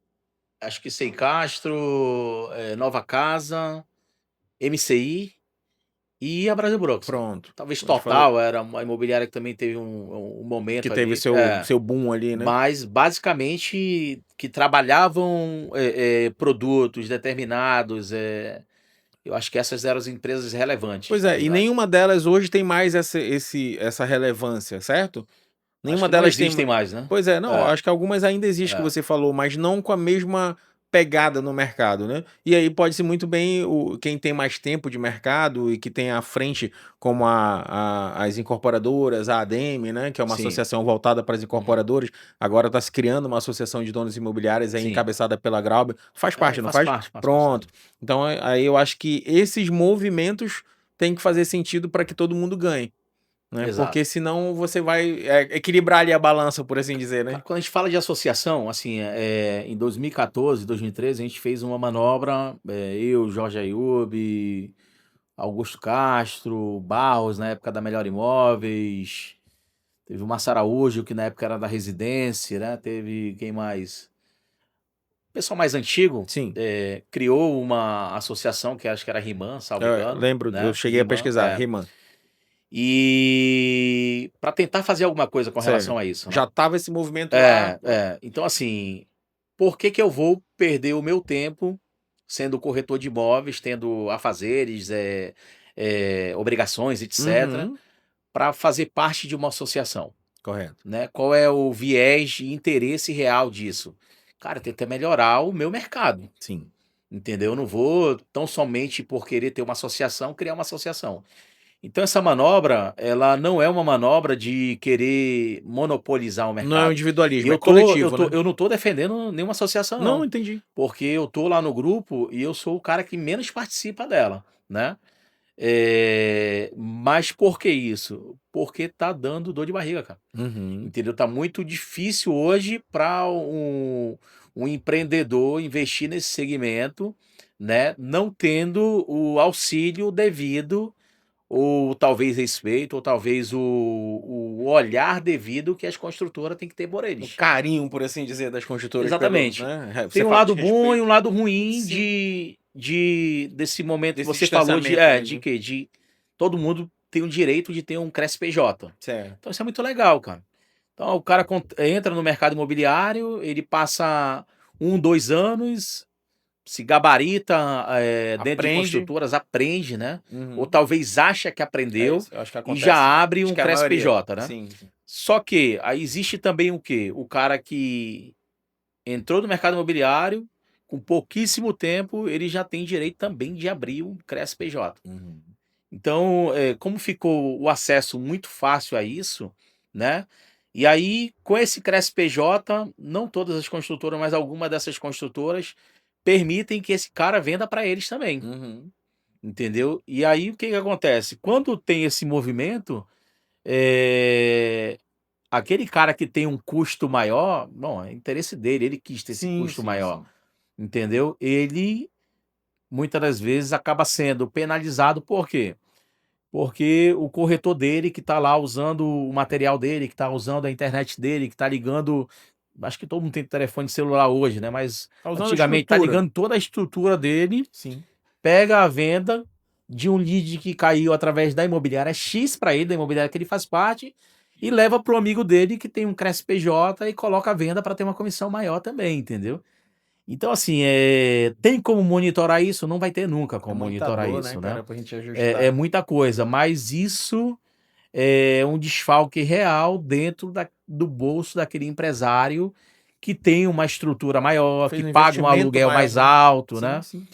acho que Sei Castro, Nova Casa, MCI e a Brasil Brox. Pronto, Talvez a gente falou Total era uma imobiliária que também teve um que momento teve ali. seu boom ali, né. Mas basicamente que trabalhavam, produtos determinados, eu acho que essas eram as empresas relevantes, Pois na é, e realidade. nenhuma delas hoje tem mais essa relevância, certo? Acho Nenhuma que não delas tem existem mais, né. pois é, não, É, acho que algumas ainda existem que é, você falou, mas não com a mesma pegada no mercado, né. E aí pode ser muito bem quem tem mais tempo de mercado e que tem à frente, como as incorporadoras, a ADEME, né, que é uma sim. associação voltada para as Uhum. incorporadoras, agora está se criando uma associação de donos imobiliários aí Sim. encabeçada pela Grauber. Faz parte, não Faz faz? parte, faz parte Pronto. também. Então aí eu acho que esses movimentos têm que fazer sentido para que todo mundo ganhe, né, porque Exato. senão você vai, equilibrar ali a balança, por assim dizer, né. Cara, quando a gente fala de associação, assim, em 2014, 2013, a gente fez uma manobra, eu, Jorge Ayub, Augusto Castro, Barros, na época da Melhor Imóveis, teve o Massa Araújo, que na época era da Residência, né? Teve quem mais? O pessoal mais antigo Sim. criou uma associação que acho que era Riman, salvo engano, Lembro, eu né? cheguei a Riman, pesquisar, Riemann. E para tentar fazer alguma coisa com Sério. relação a isso, né? Já tava esse movimento lá. Então, assim, por que que eu vou perder o meu tempo sendo corretor de imóveis, tendo afazeres, obrigações, etc., Uhum. para fazer parte de uma associação, Correto. né? Qual é o viés de interesse real disso? Cara, tentar melhorar o meu mercado, Sim. entendeu? Eu não vou tão somente por querer ter uma associação, criar uma associação. Então essa manobra, ela não é uma manobra de querer monopolizar o Não é um mercado. E individualismo, é coletivo, né? eu não tô defendendo nenhuma associação Não, não, entendi. porque eu tô lá no grupo e eu sou o cara que menos participa dela, né. Mas por que isso? Porque tá dando dor de barriga, cara. Uhum. Entendeu? Tá muito difícil hoje para um empreendedor investir nesse segmento, né, não tendo o auxílio devido, ou talvez respeito, ou talvez o olhar devido que as construtoras têm que ter por Um eles. carinho, por assim dizer, das construtoras pelo, Exatamente. né, Tem você um fala de lado bom e um respeito. lado ruim Sim. desse momento que Desse você falou distanciamento ali, de né. quê? De todo mundo tem o direito de ter um CRESP-PJ. Certo. Então isso é muito legal, cara. Então o cara entra no mercado imobiliário, ele passa 2 anos, se gabarita, dentro de Aprende. construtoras, aprende, né, ou Uhum. talvez acha que É aprendeu isso, eu acho que e já acontece, abre acho um que a maioria. CRESP-PJ, né. Sim, sim. Só que aí existe também o quê? O cara que entrou no mercado imobiliário, com pouquíssimo tempo, ele já tem direito também de abrir um CRESP-PJ. Uhum. Então, como ficou o acesso muito fácil a isso, né, e aí com esse CRESP-PJ, não todas as construtoras, mas alguma dessas construtoras permitem que esse cara venda para eles também, Uhum. entendeu. E aí o que que acontece? Quando tem esse movimento, eh, aquele cara que tem um custo maior, bom, é interesse dele, ele quis ter esse Sim, custo sim, maior, sim. entendeu. Ele, muitas das vezes, acaba sendo penalizado, por quê? Porque o corretor dele que está lá usando o material dele, que está usando a internet dele, que está ligando, acho que todo mundo tem telefone celular hoje, né, mas Tá usando a antigamente tá estrutura. ligando toda a estrutura dele, Sim. pega a venda de um lead que caiu através da imobiliária X para ele, da imobiliária que ele faz parte, e leva para o amigo dele que tem um CRESP-PJ e coloca a venda para ter uma comissão maior também, entendeu. Então assim, tem como monitorar isso? Não vai ter nunca É como muita monitorar dor, né, isso, né. cara, pra gente É ajustar. muita coisa, mas isso é um desfalque real dentro do bolso daquele empresário que tem uma estrutura maior, Fez que um paga um investimento aluguel maior, mais né. alto, Sim, né. sim.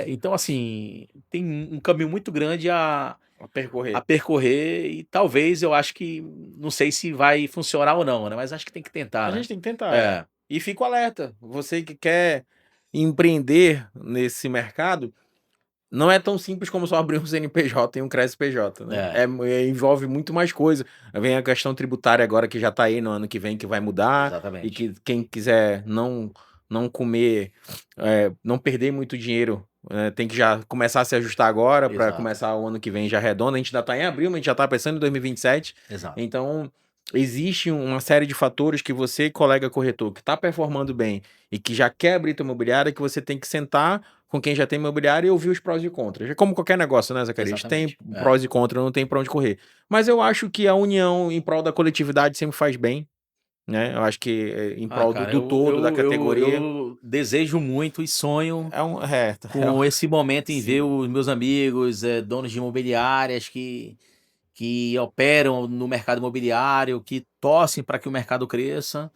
Então assim, tem um caminho muito grande A a percorrer. percorrer e talvez eu acho que não sei se vai funcionar ou não, né, mas acho que tem que tentar, A né. gente tem que tentar, é. É, E fico alerta, você que quer empreender nesse mercado, não é tão simples como só abrir um CNPJ e um CRESP-PJ, né. é, Envolve muito mais coisa. Vem a questão tributária agora que já tá aí no ano que vem, que vai mudar, e exatamente, que quem quiser não comer, não perder muito dinheiro, tem que já começar a se ajustar agora para exato, começar o ano que vem já redondo. A gente ainda tá em abril, mas a gente já tá pensando em 2027. exato. Então, existe uma série de fatores que você, colega corretor, que está performando bem e que já quer abrir tua imobiliária, que você tem que sentar com quem já tem imobiliária e ouvir os prós e contras. É como qualquer negócio, né, Zacarias? Tem Exatamente, é. prós e contras, não tem pra onde correr. Mas eu acho que a união em prol da coletividade sempre faz bem, né? Eu acho que em Ah, prol cara, do todo, da categoria, eu desejo muito e sonho com esse momento em ver sim. os meus amigos, donos de imobiliárias que operam no mercado imobiliário, que torcem para que o mercado cresça,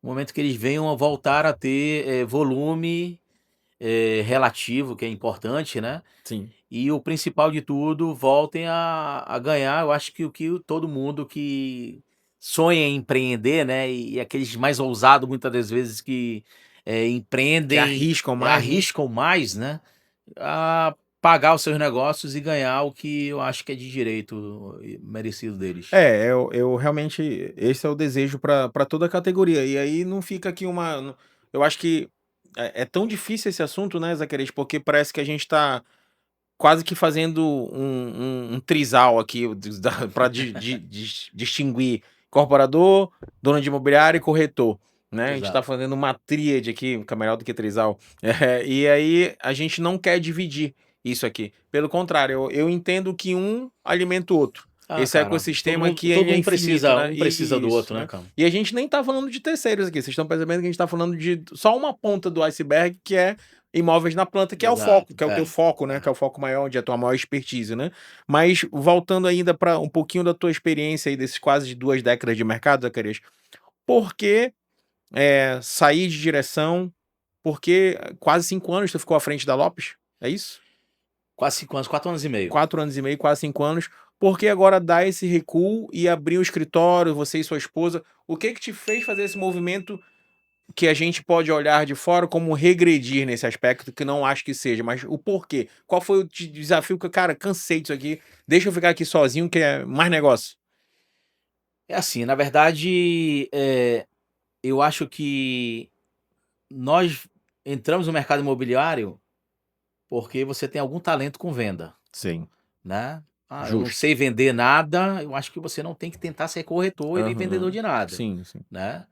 o momento que eles venham a voltar a ter, volume, relativo, que é importante, né, Sim. e o principal de tudo, voltem a ganhar, eu acho que o que todo mundo que sonha em empreender, né, e aqueles mais ousados muitas das vezes que, Que empreendem, arriscam mais, né? arriscam mais, né, a pagar os seus negócios e ganhar o que eu acho que é de direito e merecido deles. Eu realmente, esse é o desejo para toda a categoria. E aí não fica aqui eu acho que é tão difícil esse assunto, né, Zacarias, porque parece que a gente tá quase que fazendo um trisal aqui para distinguir incorporador, dono de imobiliário e corretor, né? A gente está Exato, fazendo uma tríade aqui, que é melhor do que trisal. E aí a gente não quer dividir isso aqui. Pelo contrário, eu entendo que um alimenta o outro. ah, Esse cara, ecossistema aqui todo ele é mundo infinito, precisa, né? um precisa do Isso, outro, né, né? cara. E a gente nem tá falando de terceiros aqui. Vocês estão percebendo que a gente tá falando de só uma ponta do iceberg, que é imóveis na planta, que é o foco, Exato, que é o teu foco, né? Que é o foco maior, onde é a tua maior expertise, né? Mas voltando ainda para um pouquinho da tua experiência aí desses quase 2 décadas de mercado, Zacarias, por que sair de direção? porque quase 5 anos tu ficou à frente da Lopes, é isso? Quase 5 anos, 4 anos e meio. 4 anos e meio, quase 5 anos. Por que agora dar esse recuo e abrir o escritório, você e sua esposa? O que te fez fazer esse movimento que a gente pode olhar de fora como regredir nesse aspecto, que não acho que seja, mas o porquê? Qual foi o desafio que, cara, cansei disso aqui, deixa eu ficar aqui sozinho que é mais negócio? É assim, na verdade, eu acho que nós entramos no mercado imobiliário porque você tem algum talento com venda, Sim, né. "Ah, eu não justo. sei vender nada", eu acho que você não tem que tentar ser corretor e nem vendedor Aham. de nada, Sim, sim. né.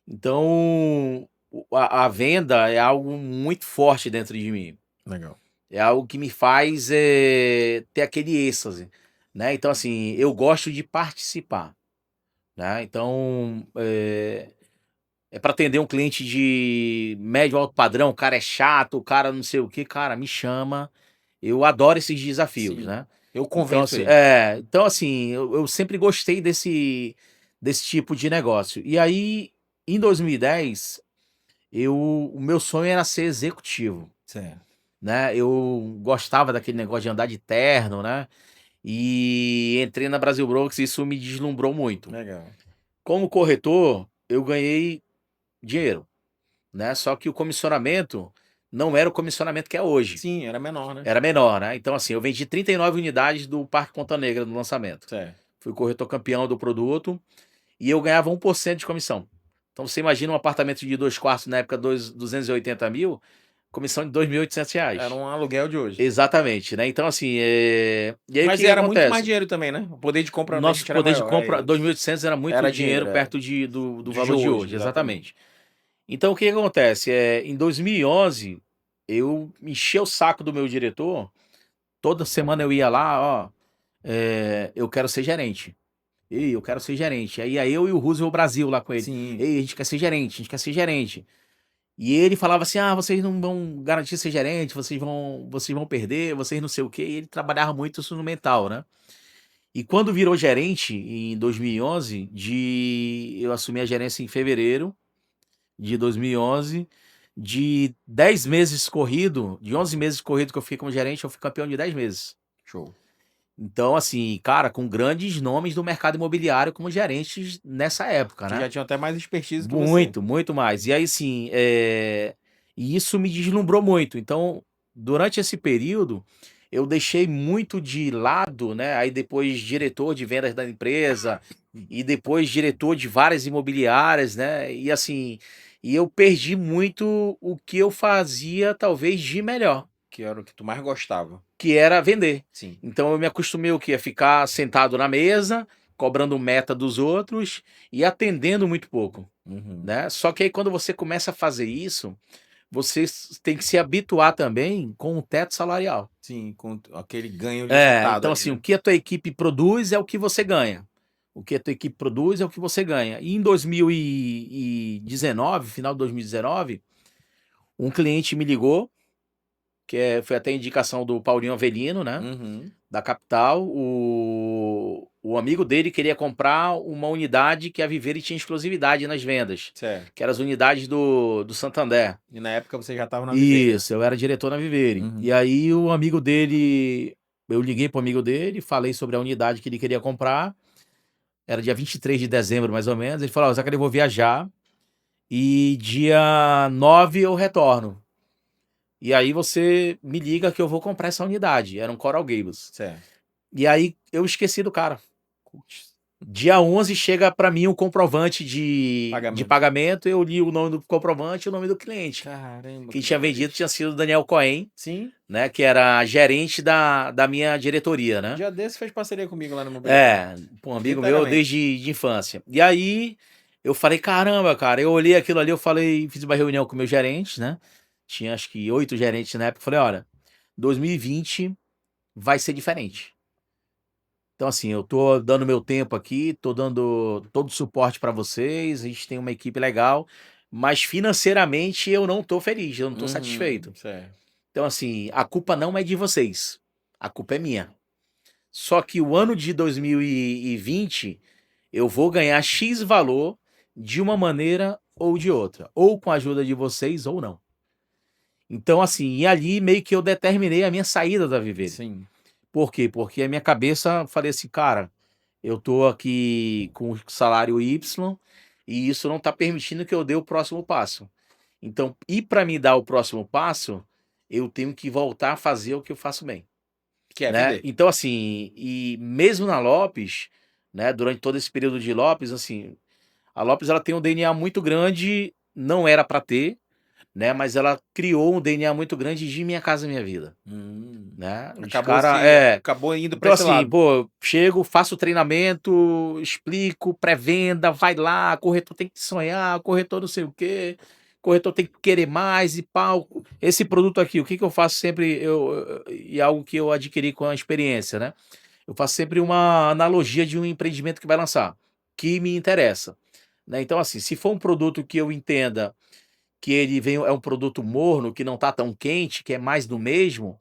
Então, a venda é algo muito forte dentro de mim. Legal. É algo que me faz, ter aquele êxtase, né. Então, assim, eu gosto de participar, né. Então, é para atender um cliente de médio alto padrão, o cara é chato, o cara não sei o quê, cara, me chama. Eu adoro esses desafios, Sim, né. eu Então convenço assim ele. eu sempre gostei desse tipo de negócio. E aí, em 2010, o meu sonho era ser executivo, Certo. né. Eu gostava daquele negócio de andar de terno, né, e entrei na Brasil Brokers e isso me deslumbrou muito. Legal. Como corretor, eu ganhei dinheiro, né, só que o comissionamento não era o comissionamento que é hoje, Sim, era menor, né? era menor, né. Então assim, eu vendi 39 unidades do Parque Ponta Negra no lançamento. Certo. Fui corretor campeão do produto e eu ganhava 1% de comissão. Então você imagina um apartamento de 2 quartos na época, 280.000, comissão de Era R$ 2.800. um aluguel de hoje. Exatamente, né. Então assim, e aí o Mas que que era muito mais acontece? dinheiro também, né? O poder de compra da Nosso gente era poder de maior, é compra, isso. 2.800 era muito Era dinheiro dinheiro, é. perto do De valor de hoje, hoje, exatamente. exatamente. Então o que que acontece, em 2011, eu enchi o saco do meu diretor, toda semana eu ia lá: "Ó, eu quero ser gerente. Ei, eu quero ser gerente". Aí ia eu e o Roosevelt Brasil lá com ele: Sim. "Ei, a gente quer ser gerente, a gente quer ser gerente". E ele falava assim: "Ah, vocês não vão garantir ser gerente, vocês vão perder, vocês não sei o quê", e ele trabalhava muito isso no mental, né. E quando virou gerente, em 2011, eu assumi a gerência em fevereiro de 2011, de 10 meses corrido, de 11 meses corrido que eu fiquei como gerente, eu fui campeão de 10 meses. Show. Então, assim, cara, com grandes nomes do mercado imobiliário como gerentes nessa época, Que né. já tinha até mais expertise que você. Muito, muito mais. E aí, assim, e isso me deslumbrou muito. Então, durante esse período, eu deixei muito de lado, né, aí depois diretor de vendas da empresa, e depois diretor de várias imobiliárias, né, e assim, e eu perdi muito o que eu fazia talvez de melhor, Que era o que tu mais gostava. que era vender. Sim. Então eu me acostumei o quê? A ficar sentado na mesa, cobrando meta dos outros e atendendo muito pouco. Uhum. Né. Só que aí quando você começa a fazer isso, você tem que se habituar também com o teto salarial. Sim, com aquele ganho limitado Então ali, assim, o né? que a tua equipe produz é o que você ganha. O que a tua equipe produz é o que você ganha. E em 2019, final de 2019, um cliente me ligou, foi até indicação do Paulinho Avelino, né, Uhum. da capital. O amigo dele queria comprar uma unidade que a Vivere tinha exclusividade nas vendas, Certo. que eram as unidades do Santander. E na época você já estava na Vivere. Isso, eu era diretor na Vivere. E Uhum. aí o amigo dele, eu liguei pro amigo dele, falei sobre a unidade que ele queria comprar, era dia 23 de dezembro mais ou menos, ele falou: "Ó, Zacarias, eu vou viajar e dia 9 eu retorno. E aí você me liga que eu vou comprar essa unidade", era um Coral Gables. Certo. E aí eu esqueci do cara. Puts. Dia 11 chega para mim o comprovante de Pagamento. pagamento, eu li o nome do comprovante e o nome do cliente. Caramba, Quem que tinha vendido triste. tinha sido o Daniel Cohen, Sim, né, que era gerente da minha diretoria, né. dia desse fez parceria comigo lá no imobiliário. Pô, um amigo meu Literalmente. desde de infância. E aí, eu falei: "Caramba, cara", eu olhei aquilo ali, eu falei, fiz uma reunião com meus gerentes, né, tinha acho que 8 gerentes na época, falei: "Olha, 2020 vai ser diferente. Então assim, eu tô dando meu tempo aqui, tô dando todo o suporte para vocês, a gente tem uma equipe legal, mas financeiramente eu não tô feliz, eu não tô Uhum, satisfeito. certo. Então assim, a culpa não é de vocês, a culpa é minha. Só que o ano de 2020, eu vou ganhar X valor de uma maneira ou de outra, ou com a ajuda de vocês ou não. Então, assim, e ali meio que eu determinei a minha saída da Vivere. Sim. Por quê? Porque a minha cabeça, falei assim, cara, eu tô aqui com salário Y e isso não tá permitindo que eu dê o próximo passo. Então, e para me dar o próximo passo, eu tenho que voltar a fazer o que eu faço bem, Que é né? vender. Então, assim, e mesmo na Lopes, né, durante todo esse período de Lopes, assim, a Lopes ela tem um DNA muito grande, não era para ter, né, mas ela criou um DNA muito grande de Minha Casa Minha Vida, né? Os Acabou cara se é, acabou indo pra então esse assim, lado. pô, chego, faço treinamento, explico, pré-venda, vai lá, corretor tem que sonhar, corretor não sei o quê, corretor tem que querer mais e pau. Esse produto aqui, o que que eu faço sempre, e algo que eu adquiri com a experiência, né? Eu faço sempre uma analogia de um empreendimento que vai lançar, que me interessa, né? Então assim, se for um produto que eu entenda que ele vem é um produto morno, que não tá tão quente, que é mais do mesmo,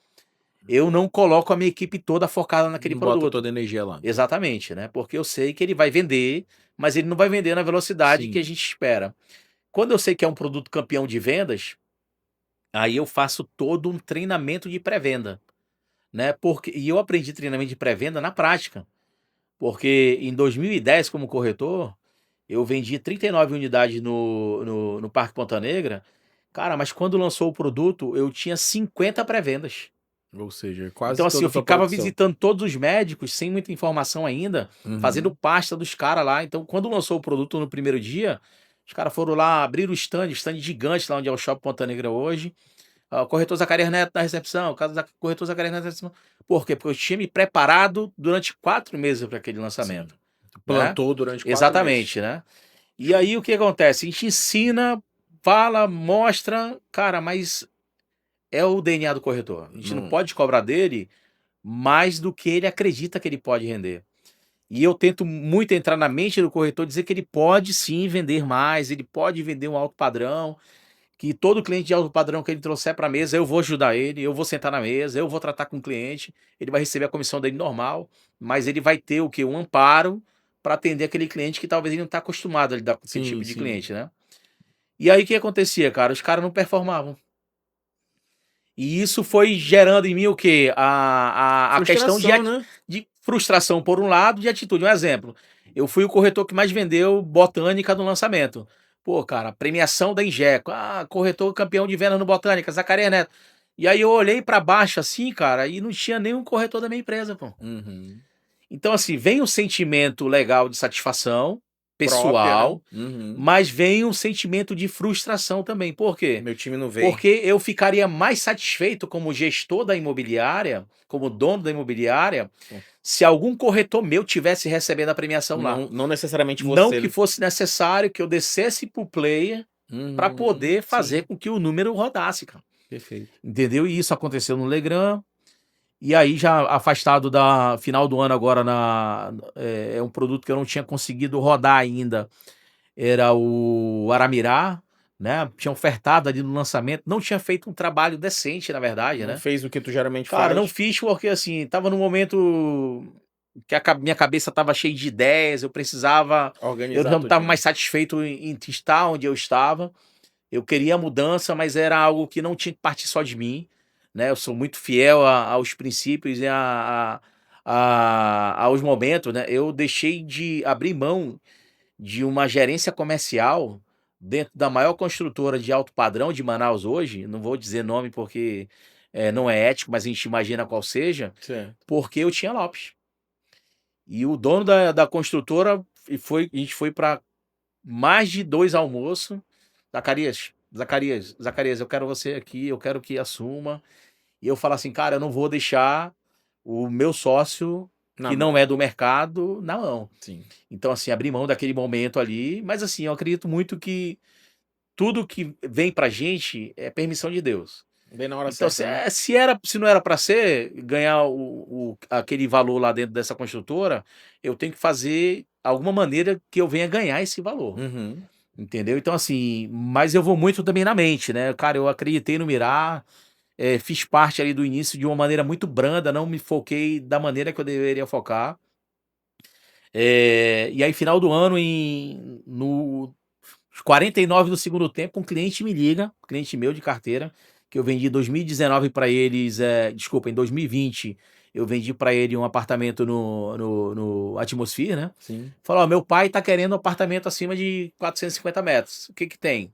eu não coloco a minha equipe toda focada naquele Não bota produto. toda a energia lá. Exatamente, né, porque eu sei que ele vai vender, mas ele não vai vender na velocidade que Sim. a gente espera. Quando eu sei que é um produto campeão de vendas, aí eu faço todo um treinamento de pré-venda, né, porque e eu aprendi treinamento de pré-venda na prática, porque em 2010 como corretor, eu vendi 39 unidades no Parque Ponta Negra, cara, mas quando lançou o produto eu tinha 50 pré-vendas. Ou seja, Então, quase assim, toda eu a tua ficava produção. visitando todos os médicos, sem muita informação ainda, fazendo Uhum. pasta dos caras lá. Então, quando lançou o produto no primeiro dia, os caras foram lá, abrir o stand gigante lá onde é o Shopping Ponta Negra hoje. O corretor Zacarias Neto na recepção, o caso da corretor Zacarias Neto na recepção. Por quê? Porque eu tinha me preparado durante 4 meses para aquele Sim. lançamento, Tu né? plantou durante 4 meses. Exatamente, né? E aí o que acontece? A gente ensina, fala, mostra, cara, mas é o DNA do corretor. A gente não Não. pode cobrar dele mais do que ele acredita que ele pode render. E eu tento muito entrar na mente do corretor, dizer que ele pode sim vender mais, ele pode vender um alto padrão, que todo cliente de alto padrão que ele trouxer para a mesa, eu vou ajudar ele, eu vou sentar na mesa, eu vou tratar com o cliente, ele vai receber a comissão dele normal, mas ele vai ter o que? Um amparo para atender aquele cliente que talvez ele não está acostumado a lidar com aquele Sim, tipo de sim. cliente, né? E aí o que acontecia, cara? Os caras não performavam. E isso foi gerando em mim o quê? A questão Frustração, né? de frustração por um lado, de atitude. Um exemplo, eu fui o corretor que mais vendeu Botânica no lançamento. Pô, cara, premiação da Ingeco. Ah, corretor campeão de venda no Botânica, Zacarias Neto. E aí eu olhei pra baixo assim, cara, e não tinha nenhum corretor da minha empresa, pô. Uhum. Então, assim, vem um sentimento legal de satisfação Própria, né? pessoal, Uhum. mas vem um sentimento de frustração também. Por quê? Meu time não vem. Porque eu ficaria mais satisfeito como gestor da imobiliária, como dono da imobiliária, Sim. se algum corretor meu tivesse recebendo a premiação lá. Não necessariamente Não você, que né? fosse necessário que eu descesse pro player para poder fazer Sim, com que o número rodasse, cara. perfeito. Entendeu? E isso aconteceu no Legrand. E aí, já afastado da final do ano agora, é um produto que eu não tinha conseguido rodar ainda. Era o Aramirá, né? Tinha ofertado ali no lançamento, não tinha feito um trabalho decente, na verdade, Não né? fez o que tu geralmente Cara, não faz. fiz porque assim, tava num momento que minha cabeça tava cheia de ideias, eu Organizar não estava tudinho. mais satisfeito em estar onde eu estava. Eu queria mudança, mas era algo que não tinha que partir só de mim, né? Eu sou muito fiel aos princípios e aos momentos, né? Eu deixei de abrir mão de uma gerência comercial dentro da maior construtora de alto padrão de Manaus hoje, não vou dizer nome porque não é ético, mas a gente imagina qual seja, Certo. porque eu tinha Lopes. E o dono da construtora, a gente foi para mais de 2 almoços. Zacarias, eu quero você aqui, eu quero que assuma. E eu falo assim, cara, eu não vou deixar o meu sócio, Na que não mão. é do mercado, na mão. Sim. Então, assim, abrir mão daquele momento ali, mas assim, eu acredito muito que tudo que vem pra gente é permissão de Deus. Bem na hora Então, certa, né? se não era para ser, ganhar aquele valor lá dentro dessa construtora, eu tenho que fazer alguma maneira que eu venha ganhar esse valor. Uhum. Entendeu? Então, assim, mas eu vou muito também na mente, né? Cara, eu acreditei no Mirar, fiz parte ali do início de uma maneira muito branda, não me foquei da maneira que eu deveria focar. E aí, final do ano, no 49 do segundo tempo, um cliente me liga, cliente meu de carteira, que eu vendi em 2019 para eles, desculpa, em 2020, eu vendi para ele um apartamento no Atmosphere, né? Sim. Falou, ó, meu pai tá querendo um apartamento acima de 450 metros, o que que tem?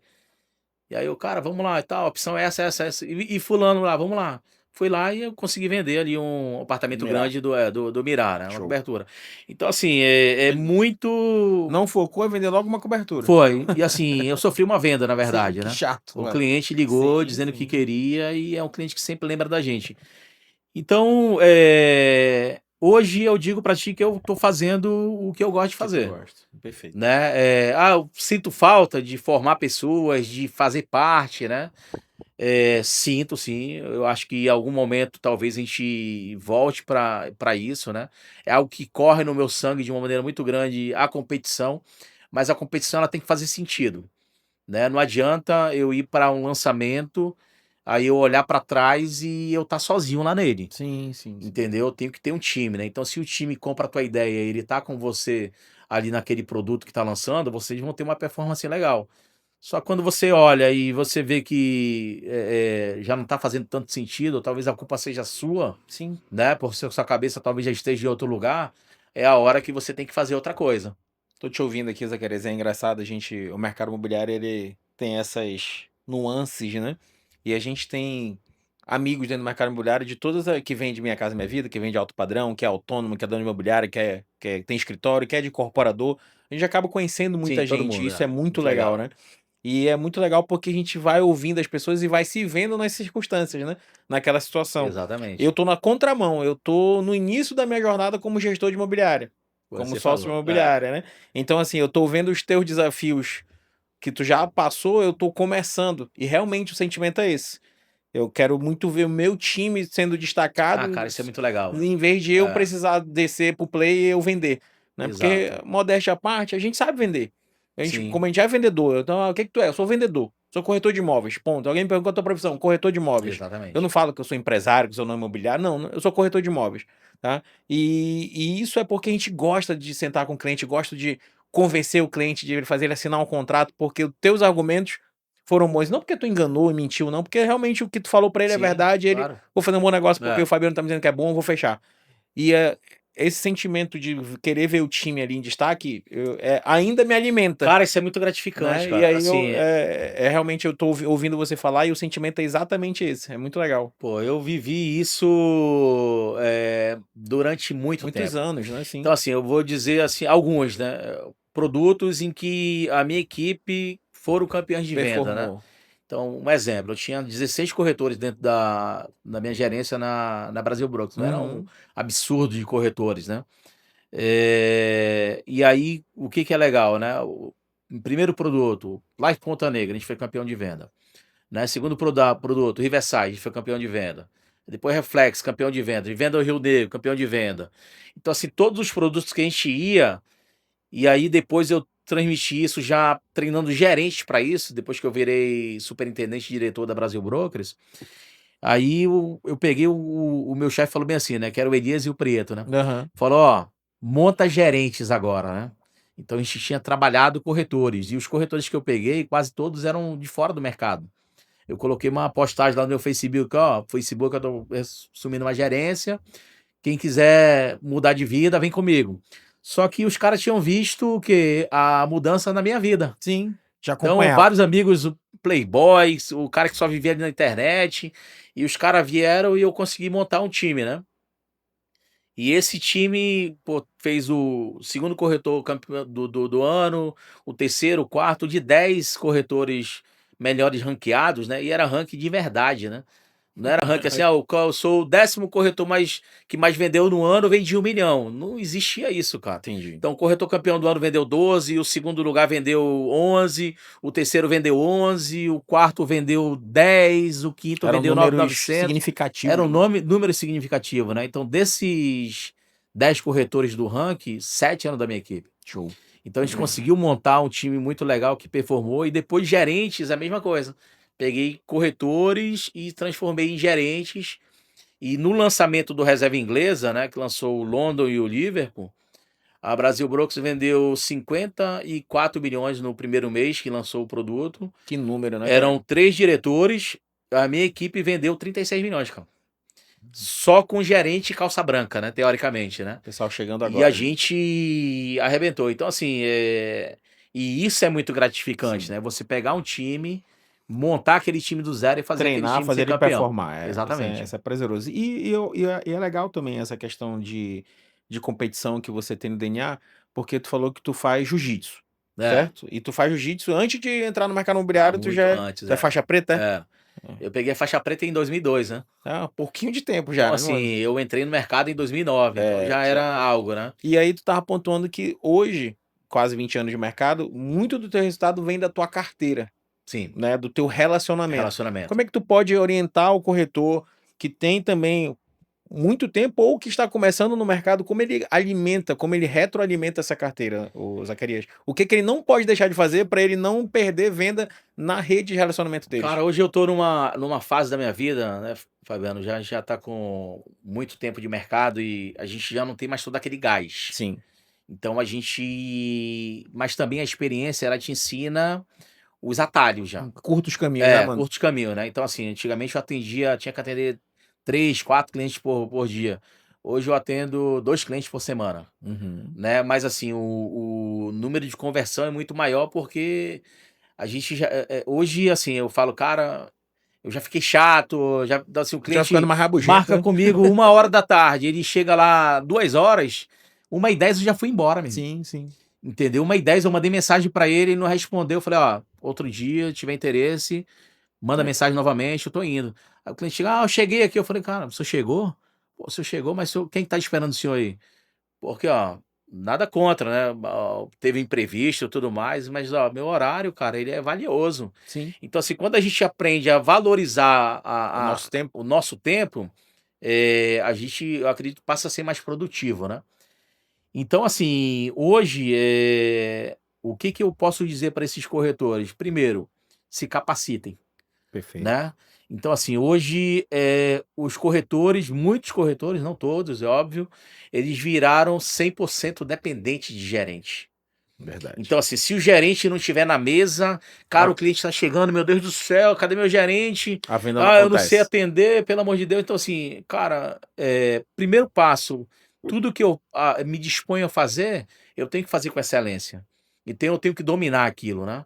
E aí o cara, vamos lá e tal, a opção é essa, essa, essa. E fulano lá, vamos lá. Fui lá e eu consegui vender ali um apartamento Mirar. grande do Mirar, né? Uma Show. cobertura. Então, assim, é Ele muito. não focou em vender logo uma cobertura. Foi. E assim, eu sofri uma venda, na Sim, verdade, que né? chato, O mano. cliente ligou Sim, dizendo que sim. queria e é um cliente que sempre lembra da gente. Então, hoje eu digo pra ti que eu tô fazendo o que eu gosto de Que tu fazer, gosta. Perfeito. né? Eu sinto falta de formar pessoas, de fazer parte, né? Sinto sim, eu acho que em algum momento talvez a gente volte para isso, né? É algo que corre no meu sangue de uma maneira muito grande a competição, mas a competição ela tem que fazer sentido, né? Não adianta eu ir para um lançamento, aí eu olhar para trás e eu estar sozinho lá nele, Sim, sim, sim. entendeu? Eu tenho que ter um time, né? Então se o time compra a tua ideia, ele tá com você ali naquele produto que tá lançando, vocês vão ter uma performance legal. Só que quando você olha e você vê que já não está fazendo tanto sentido, ou talvez a culpa seja sua, Sim. né? Por sua cabeça talvez já esteja em outro lugar, é a hora que você tem que fazer outra coisa. Tô te ouvindo aqui, Zacarias, é engraçado, o mercado imobiliário, ele tem essas nuances, né? E a gente tem amigos dentro do mercado imobiliário de todas que vende Minha Casa Minha Vida, que vende alto padrão, que é autônomo, que é dono de imobiliário, tem escritório, que é de incorporador. A gente acaba conhecendo muita Sim, todo gente, e mundo, isso é muito muito legal, legal. né? E é muito legal porque a gente vai ouvindo as pessoas e vai se vendo nas circunstâncias, né? Naquela situação. Eu Exatamente. tô na contramão, eu tô no início da minha jornada como gestor de imobiliária, como Você sócio falou. imobiliária, né? Então, assim, eu tô vendo os teus desafios que tu já passou, eu tô começando. E realmente o sentimento é esse. Eu quero muito ver o meu time sendo Ah, destacado, cara, isso é muito legal. em vez de eu É, precisar descer pro play e eu vender, né? Porque, exato. modéstia à parte, a gente sabe vender. Sim, Como a gente é vendedor, então, o que que tu é? Eu sou vendedor. Sou corretor de imóveis, ponto. Alguém me pergunta a tua profissão, corretor de imóveis. Eu não exatamente. falo que eu sou empresário, que eu sou não imobiliário, não, eu sou corretor de imóveis, tá? E isso é porque a gente gosta de sentar com o cliente, gosta de convencer o cliente, de fazer ele assinar um contrato, porque os teus argumentos foram bons. Não porque tu enganou e mentiu, não, porque realmente o que tu falou pra ele é Sim, verdade, ele, claro. vou fazer um bom negócio porque o É. Fabiano tá me dizendo que é bom, eu vou fechar. E esse sentimento de querer ver o time ali em destaque, ainda me alimenta, Cara, isso é muito gratificante, né? E cara. aí Assim, realmente eu tô ouvindo você falar e o sentimento é exatamente esse. É muito legal. pô, eu vivi isso durante muito Muitos tempo. anos, né? Então, Sim. assim, eu vou dizer assim, alguns, né? Produtos em que a minha equipe foram campeões de venda, né? Performou. Então, um exemplo, eu tinha 16 corretores dentro da minha gerência na Brasil Brokers, não era um Uhum. absurdo de corretores, né? E aí, o que que é legal, né? O primeiro produto, Life Ponta Negra, a gente foi campeão de venda, né? Segundo produto, Riverside, a gente foi campeão de venda. Depois Reflex, campeão de venda. De venda ao Rio Negro, campeão de venda. Então, assim, todos os produtos que a gente ia, e aí depois eu transmiti isso já treinando gerentes para isso, depois que eu virei superintendente e diretor da Brasil Brokers. Aí eu peguei o meu chefe falou bem assim, né? Que era o Elias e o Prieto, né? Aham. Falou, ó, monta gerentes agora, né? Então a gente tinha trabalhado corretores. E os corretores que eu peguei, quase todos eram de fora do mercado. Eu coloquei uma postagem lá no meu Facebook, ó, Facebook eu tô assumindo uma gerência, quem quiser mudar de vida, vem comigo. Só que os caras tinham visto que a mudança na minha vida. Sim. Já Então, acompanhava. vários amigos, playboys, o cara que só vivia ali na internet, e os caras vieram e eu consegui montar um time, né? E esse time, pô, fez o segundo corretor campeão do ano, o terceiro, o quarto, de 10 corretores melhores ranqueados, né? E era ranking de verdade, né? Não era ranking assim, eu sou o 10º corretor que mais vendeu no ano, vendi 1 milhão. Não existia isso, cara. Entendi. Então, o corretor campeão do ano vendeu 12, o segundo lugar vendeu 11, o terceiro vendeu 11, o quarto vendeu 10, o quinto Eram vendeu números 9.900. Era significativos, um né? número significativo, né? Então, desses 10 corretores do ranking, 7 eram da minha equipe. Show. Então a gente conseguiu montar um time muito legal que performou e depois gerentes, a mesma coisa. Peguei corretores e transformei em gerentes. E no lançamento do Reserva Inglesa, né, que lançou o London e o Liverpool, a Brasil Brokers vendeu 54 milhões no primeiro mês que lançou o produto. Que número, né, cara? Eram 3 diretores a minha equipe vendeu 36 milhões, cara. Só com gerente calça branca, né? Teoricamente, né? Pessoal chegando E a agora, né? gente arrebentou. Então, assim, e isso é muito gratificante, Sim. né? Você pegar um time, montar aquele time do zero e fazer aquele Treinar, time fazer ser ele campeão. performar, Exatamente. isso é prazeroso. E é legal também essa questão de competição que você tem no DNA, porque tu falou que tu faz jiu-jitsu, É. certo? E tu faz jiu-jitsu antes de entrar no mercado Ah, imobiliário, tu já muito é antes, tu é é. faixa preta, É. é? Eu peguei a faixa preta em 2002, né? Pouquinho de tempo já, Então, né, assim, eu entrei no mercado em 2009, então já já. era algo, né? E aí tu estava pontuando que hoje, quase 20 anos de mercado, muito do teu resultado vem da tua carteira, Sim, né, do teu relacionamento. relacionamento. Como é que tu pode orientar o corretor que tem também muito tempo ou que está começando no mercado, como ele alimenta, como ele retroalimenta essa carteira, o Zacarias? O que que ele não pode deixar de fazer para ele não perder venda na rede de relacionamento deles? Cara, hoje eu tô numa fase da minha vida, né, Fabiano, já tá com muito tempo de mercado e a gente já não tem mais todo aquele gás. Sim, Então a gente mas também a experiência ela te ensina os atalhos já. curta os caminhos, né, mano? Curtos caminhos, né. Então assim, antigamente eu tinha que atender 3, 4 clientes por dia. Hoje eu atendo 2 clientes por semana, Uhum. né. Mas assim, o número de conversão é muito maior porque a gente já hoje, assim, eu falo: "Cara, eu já fiquei chato", já então, assim, o Já ficando cliente mais rabugento, marca né? comigo 13h, ele chega lá 2h, 1h10 eu já fui embora, meu irmão. Sim, sim. Entendeu? 1h10 eu mandei mensagem pra ele, ele não respondeu, eu falei: "Ó, outro dia, tiver interesse, manda É. mensagem novamente, eu tô indo". Aí o cliente chega: "Ah, eu cheguei aqui", eu falei: "Cara, o senhor chegou? Pô, o senhor chegou, mas o senhor quem que tá esperando o senhor aí?". Porque, ó, nada contra, né, teve imprevisto e tudo mais, mas, ó, meu horário, cara, ele é valioso. Sim. Então, assim, quando a gente aprende a valorizar O nosso tempo. o nosso tempo, a gente, eu acredito, passa a ser mais produtivo, né. Então, assim, hoje, o que que eu posso dizer para esses corretores? Primeiro, se capacitem, Perfeito. né. Então, assim, hoje, os corretores, muitos corretores, não todos, é óbvio, eles viraram 100% dependente de gerente. Verdade. Então, assim, se o gerente não estiver na mesa, cara, A o cliente está chegando, meu Deus do céu, cadê meu gerente? a venda não Ah, eu não sei acontece. atender, pelo amor de Deus. Então, assim, cara, primeiro passo, tudo que eu me disponho a fazer, eu tenho que fazer com excelência. Então, eu tenho que dominar aquilo, né?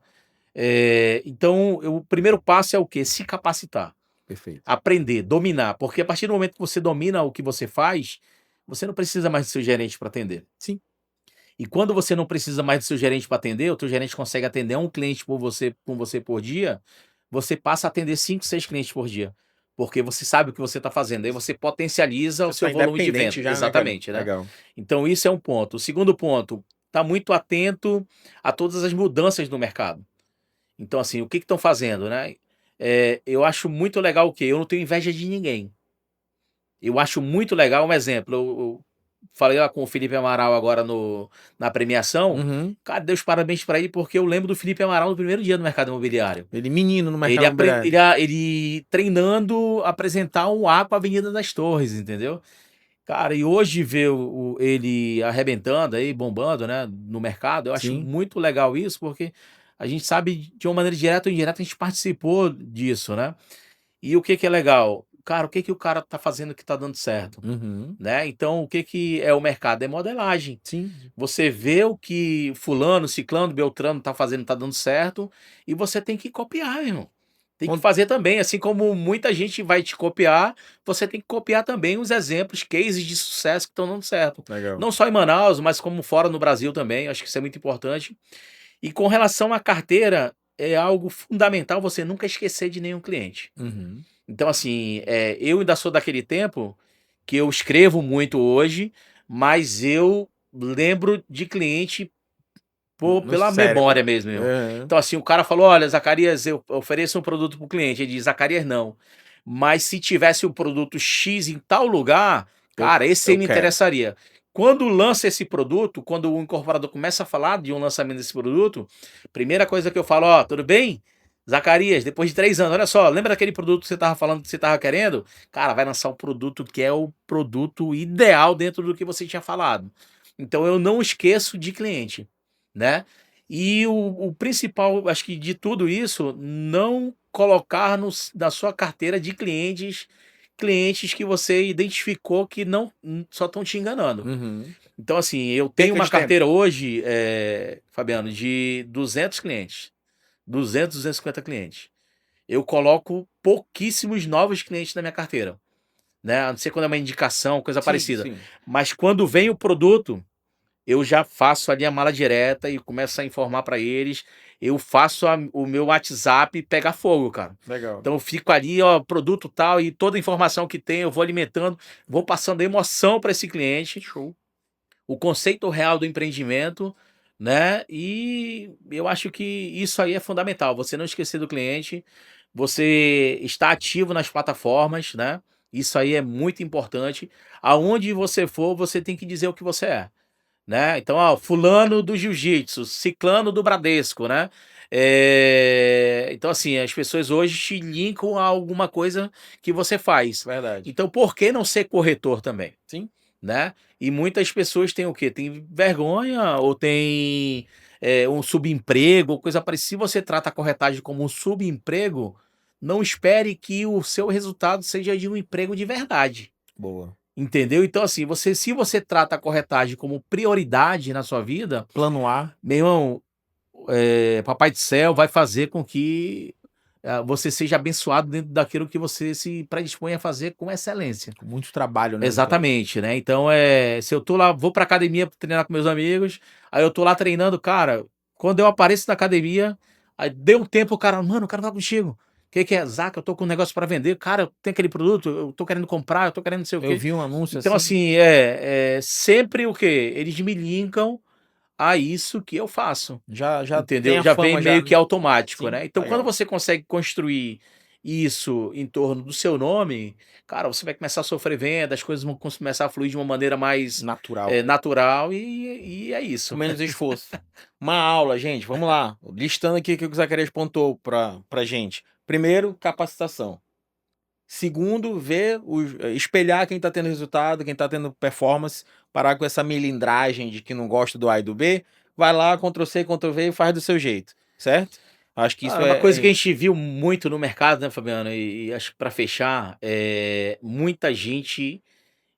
Então, o primeiro passo é o quê? Se capacitar, Perfeito. aprender, dominar. Porque a partir do momento que você domina o que você faz, você não precisa mais do seu gerente para atender. Sim. E quando você não precisa mais do seu gerente para atender, o teu gerente consegue atender um cliente com você por dia, você passa a atender 5, 6 clientes por dia. Porque você sabe o que você está fazendo, aí você potencializa o Você seu tá volume de independente venda. já, né, cara? Exatamente, né. Legal. Então isso é um ponto. O segundo ponto, tá muito atento a todas as mudanças no mercado. Então assim, o que estão fazendo, né. Eu acho muito legal o quê? Eu não tenho inveja de ninguém. Eu acho muito legal um exemplo, eu falei lá com o Felipe Amaral agora na premiação, Uhum. cara, dei os parabéns pra ele, porque eu lembro do Felipe Amaral no primeiro dia no mercado imobiliário. Ele menino no Ele mercado apren imobiliário. ele treinando apresentar um A com a Avenida das Torres, entendeu. Cara, e hoje ver ele arrebentando aí, bombando, né, no mercado, eu acho Sim. muito legal isso, porque a gente sabe de uma maneira direta ou indireta, a gente participou disso, né. E o que que é legal? Cara, o que que o cara tá fazendo que tá dando certo, Uhum. né. Então o que que é o mercado? É modelagem. Sim. Você vê o que fulano, ciclano, beltrano tá fazendo, tá dando certo, e você tem que copiar, meu irmão. Tem que Con fazer também, assim como muita gente vai te copiar, você tem que copiar também os exemplos, cases de sucesso que estão dando certo. Legal. Não só em Manaus, mas como fora no Brasil também, acho que isso é muito importante. E com relação à carteira, é algo fundamental você nunca esquecer de nenhum cliente. Uhum. Então, assim, eu ainda sou daquele tempo que eu escrevo muito hoje, mas eu lembro de cliente No pela cérebro. memória mesmo, meu. Aham. Então, assim, o cara falou: "Olha, Zacarias, eu ofereço um produto para o cliente". Ele diz: "Zacarias, não. Mas se tivesse o produto X em tal lugar, Eu cara, esse aí eu me quero. interessaria". Quando lança esse produto, quando o incorporador começa a falar de um lançamento desse produto, primeira coisa que eu falo: "Ó, tudo bem? Zacarias, depois de 3 anos, olha só, lembra daquele produto que você estava falando que você estava querendo? Cara, vai lançar um produto que é o produto ideal dentro do que você tinha falado". Então eu não esqueço de cliente, né. E o principal, acho que de tudo isso, não colocar na sua carteira de clientes que você identificou que não só estão te enganando. Uhum. Então, assim, eu tenho Perca uma de tempo. carteira hoje, Fabiano, de 200 clientes. 200, 250 clientes. Eu coloco pouquíssimos novos clientes na minha carteira, né? A não ser quando é uma indicação, coisa Sim, parecida. sim. Mas quando vem o produto, eu já faço ali a mala direta e começo a informar para eles. Eu faço o meu WhatsApp pegar fogo, cara. Legal. Então eu fico ali, ó, produto tal, e toda a informação que tem, eu vou alimentando, vou passando emoção para esse cliente. Show. O conceito real do empreendimento, né? E eu acho que isso aí é fundamental. Você não esquecer do cliente, você está ativo nas plataformas, né? Isso aí é muito importante. Aonde você for, você tem que dizer o que você é, né? Então, ó, fulano do jiu-jitsu, ciclano do Bradesco, né? Então, assim, as pessoas hoje te linkam a alguma coisa que você faz. Verdade. Então, por que não ser corretor também? Sim. Né? E muitas pessoas têm o quê? Tem vergonha ou tem um subemprego, coisa parecida. Se você trata a corretagem como um subemprego, não espere que o seu resultado seja de um emprego de verdade. Boa. Entendeu? Então, assim, se você trata a corretagem como prioridade na sua vida, Plano A. meu irmão, Papai do Céu vai fazer com que você seja abençoado dentro daquilo que você se predispõe a fazer com excelência. Com muito trabalho, né? Exatamente, né? Então, se eu tô lá, vou pra academia pra treinar com meus amigos, aí eu tô lá treinando, cara, quando eu apareço na academia, aí deu um tempo, o cara, mano, o cara tá contigo. O que que é? Zaca, eu tô com um negócio pra vender. Cara, tem aquele produto, eu tô querendo comprar, eu tô querendo não sei o Eu quê. vi um anúncio Então, assim. assim, sempre o quê? Eles me linkam a isso que eu faço. Já tem Entendeu? a Já vem fama já, meio né? que automático, Sim, né? Então, quando legal. você consegue construir isso em torno do seu nome, cara, você vai começar a sofrer venda, as coisas vão começar a fluir de uma maneira mais Natural. natural e é Com isso. menos esforço. Uma aula, gente. Vamos lá. Listando aqui o que o Zacarias pontuou pra gente. Primeiro, capacitação. Segundo, espelhar quem tá tendo resultado, quem tá tendo performance, parar com essa melindragem de que não gosta do A e do B. Vai lá, Ctrl+C, Ctrl+V e faz do seu jeito, certo? Acho que isso Cara, uma coisa que a gente viu muito no mercado, né, Fabiano? E acho que para fechar, muita gente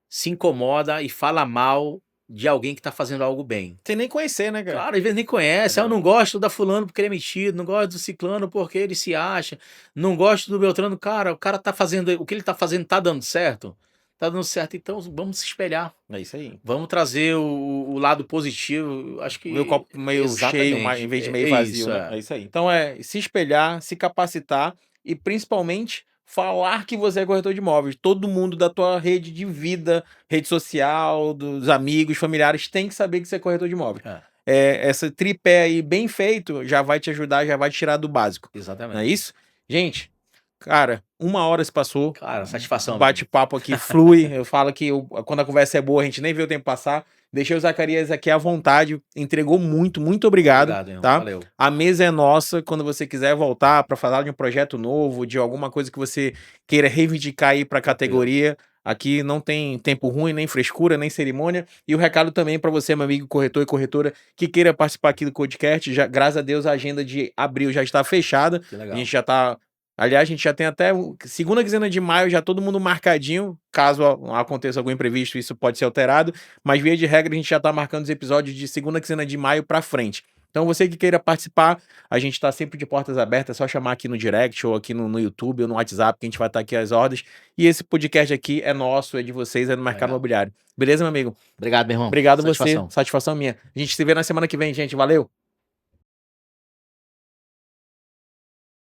se incomoda e fala mal de alguém que tá fazendo algo bem. sem nem conhecer, né, cara? Claro, às vezes nem conhece. Eu não gosto da fulano porque ele é metido, não gosto do ciclano porque ele se acha, não gosto do Beltrano. Cara, o cara tá fazendo, o que ele tá fazendo tá dando certo? Tá dando certo, então vamos se espelhar. É isso aí. Vamos trazer o lado positivo. Acho Ver o que copo meio cheio, em exatamente. vez de É, meio é vazio, isso, né? é. É isso aí. Então é se espelhar, se capacitar e principalmente falar que você é corretor de imóveis. Todo mundo da tua rede de vida, rede social, dos amigos, familiares, tem que saber que você é corretor de imóveis. É, Essa tripé aí bem feito já vai te ajudar, já vai te tirar do básico. Não é exatamente. isso? Gente, cara, 1 hora se passou. Cara, satisfação, meu amigo. Bate-papo aqui flui. Eu falo que quando a conversa é boa, a gente nem vê o tempo passar. Deixei o Zacarias aqui à vontade. Entregou muito, muito obrigado. Obrigado, irmão. Tá? Valeu. A mesa é nossa. Quando você quiser voltar para falar de um projeto novo, de alguma coisa que você queira reivindicar aí para a Tranquilo. categoria, aqui não tem tempo ruim, nem frescura, nem cerimônia. E o recado também para você, meu amigo corretor e corretora, que queira participar aqui do podcast. Já, graças a Deus, a agenda de abril já está fechada. Que A legal. gente já está. Aliás, a gente já tem até segunda quinzena de maio, já todo mundo marcadinho. Caso aconteça algum imprevisto, isso pode ser alterado. Mas, via de regra, a gente já tá marcando os episódios de segunda quinzena de maio pra frente. Então, você que queira participar, a gente tá sempre de portas abertas. É só chamar aqui no direct, ou aqui no YouTube, ou no WhatsApp, que a gente vai estar aqui às ordens. E esse podcast aqui é nosso, é de vocês, é do mercado Legal. imobiliário. Beleza, meu amigo? Obrigado, meu irmão. Obrigado você. Satisfação. Satisfação minha. A gente se vê na semana que vem, gente. Valeu!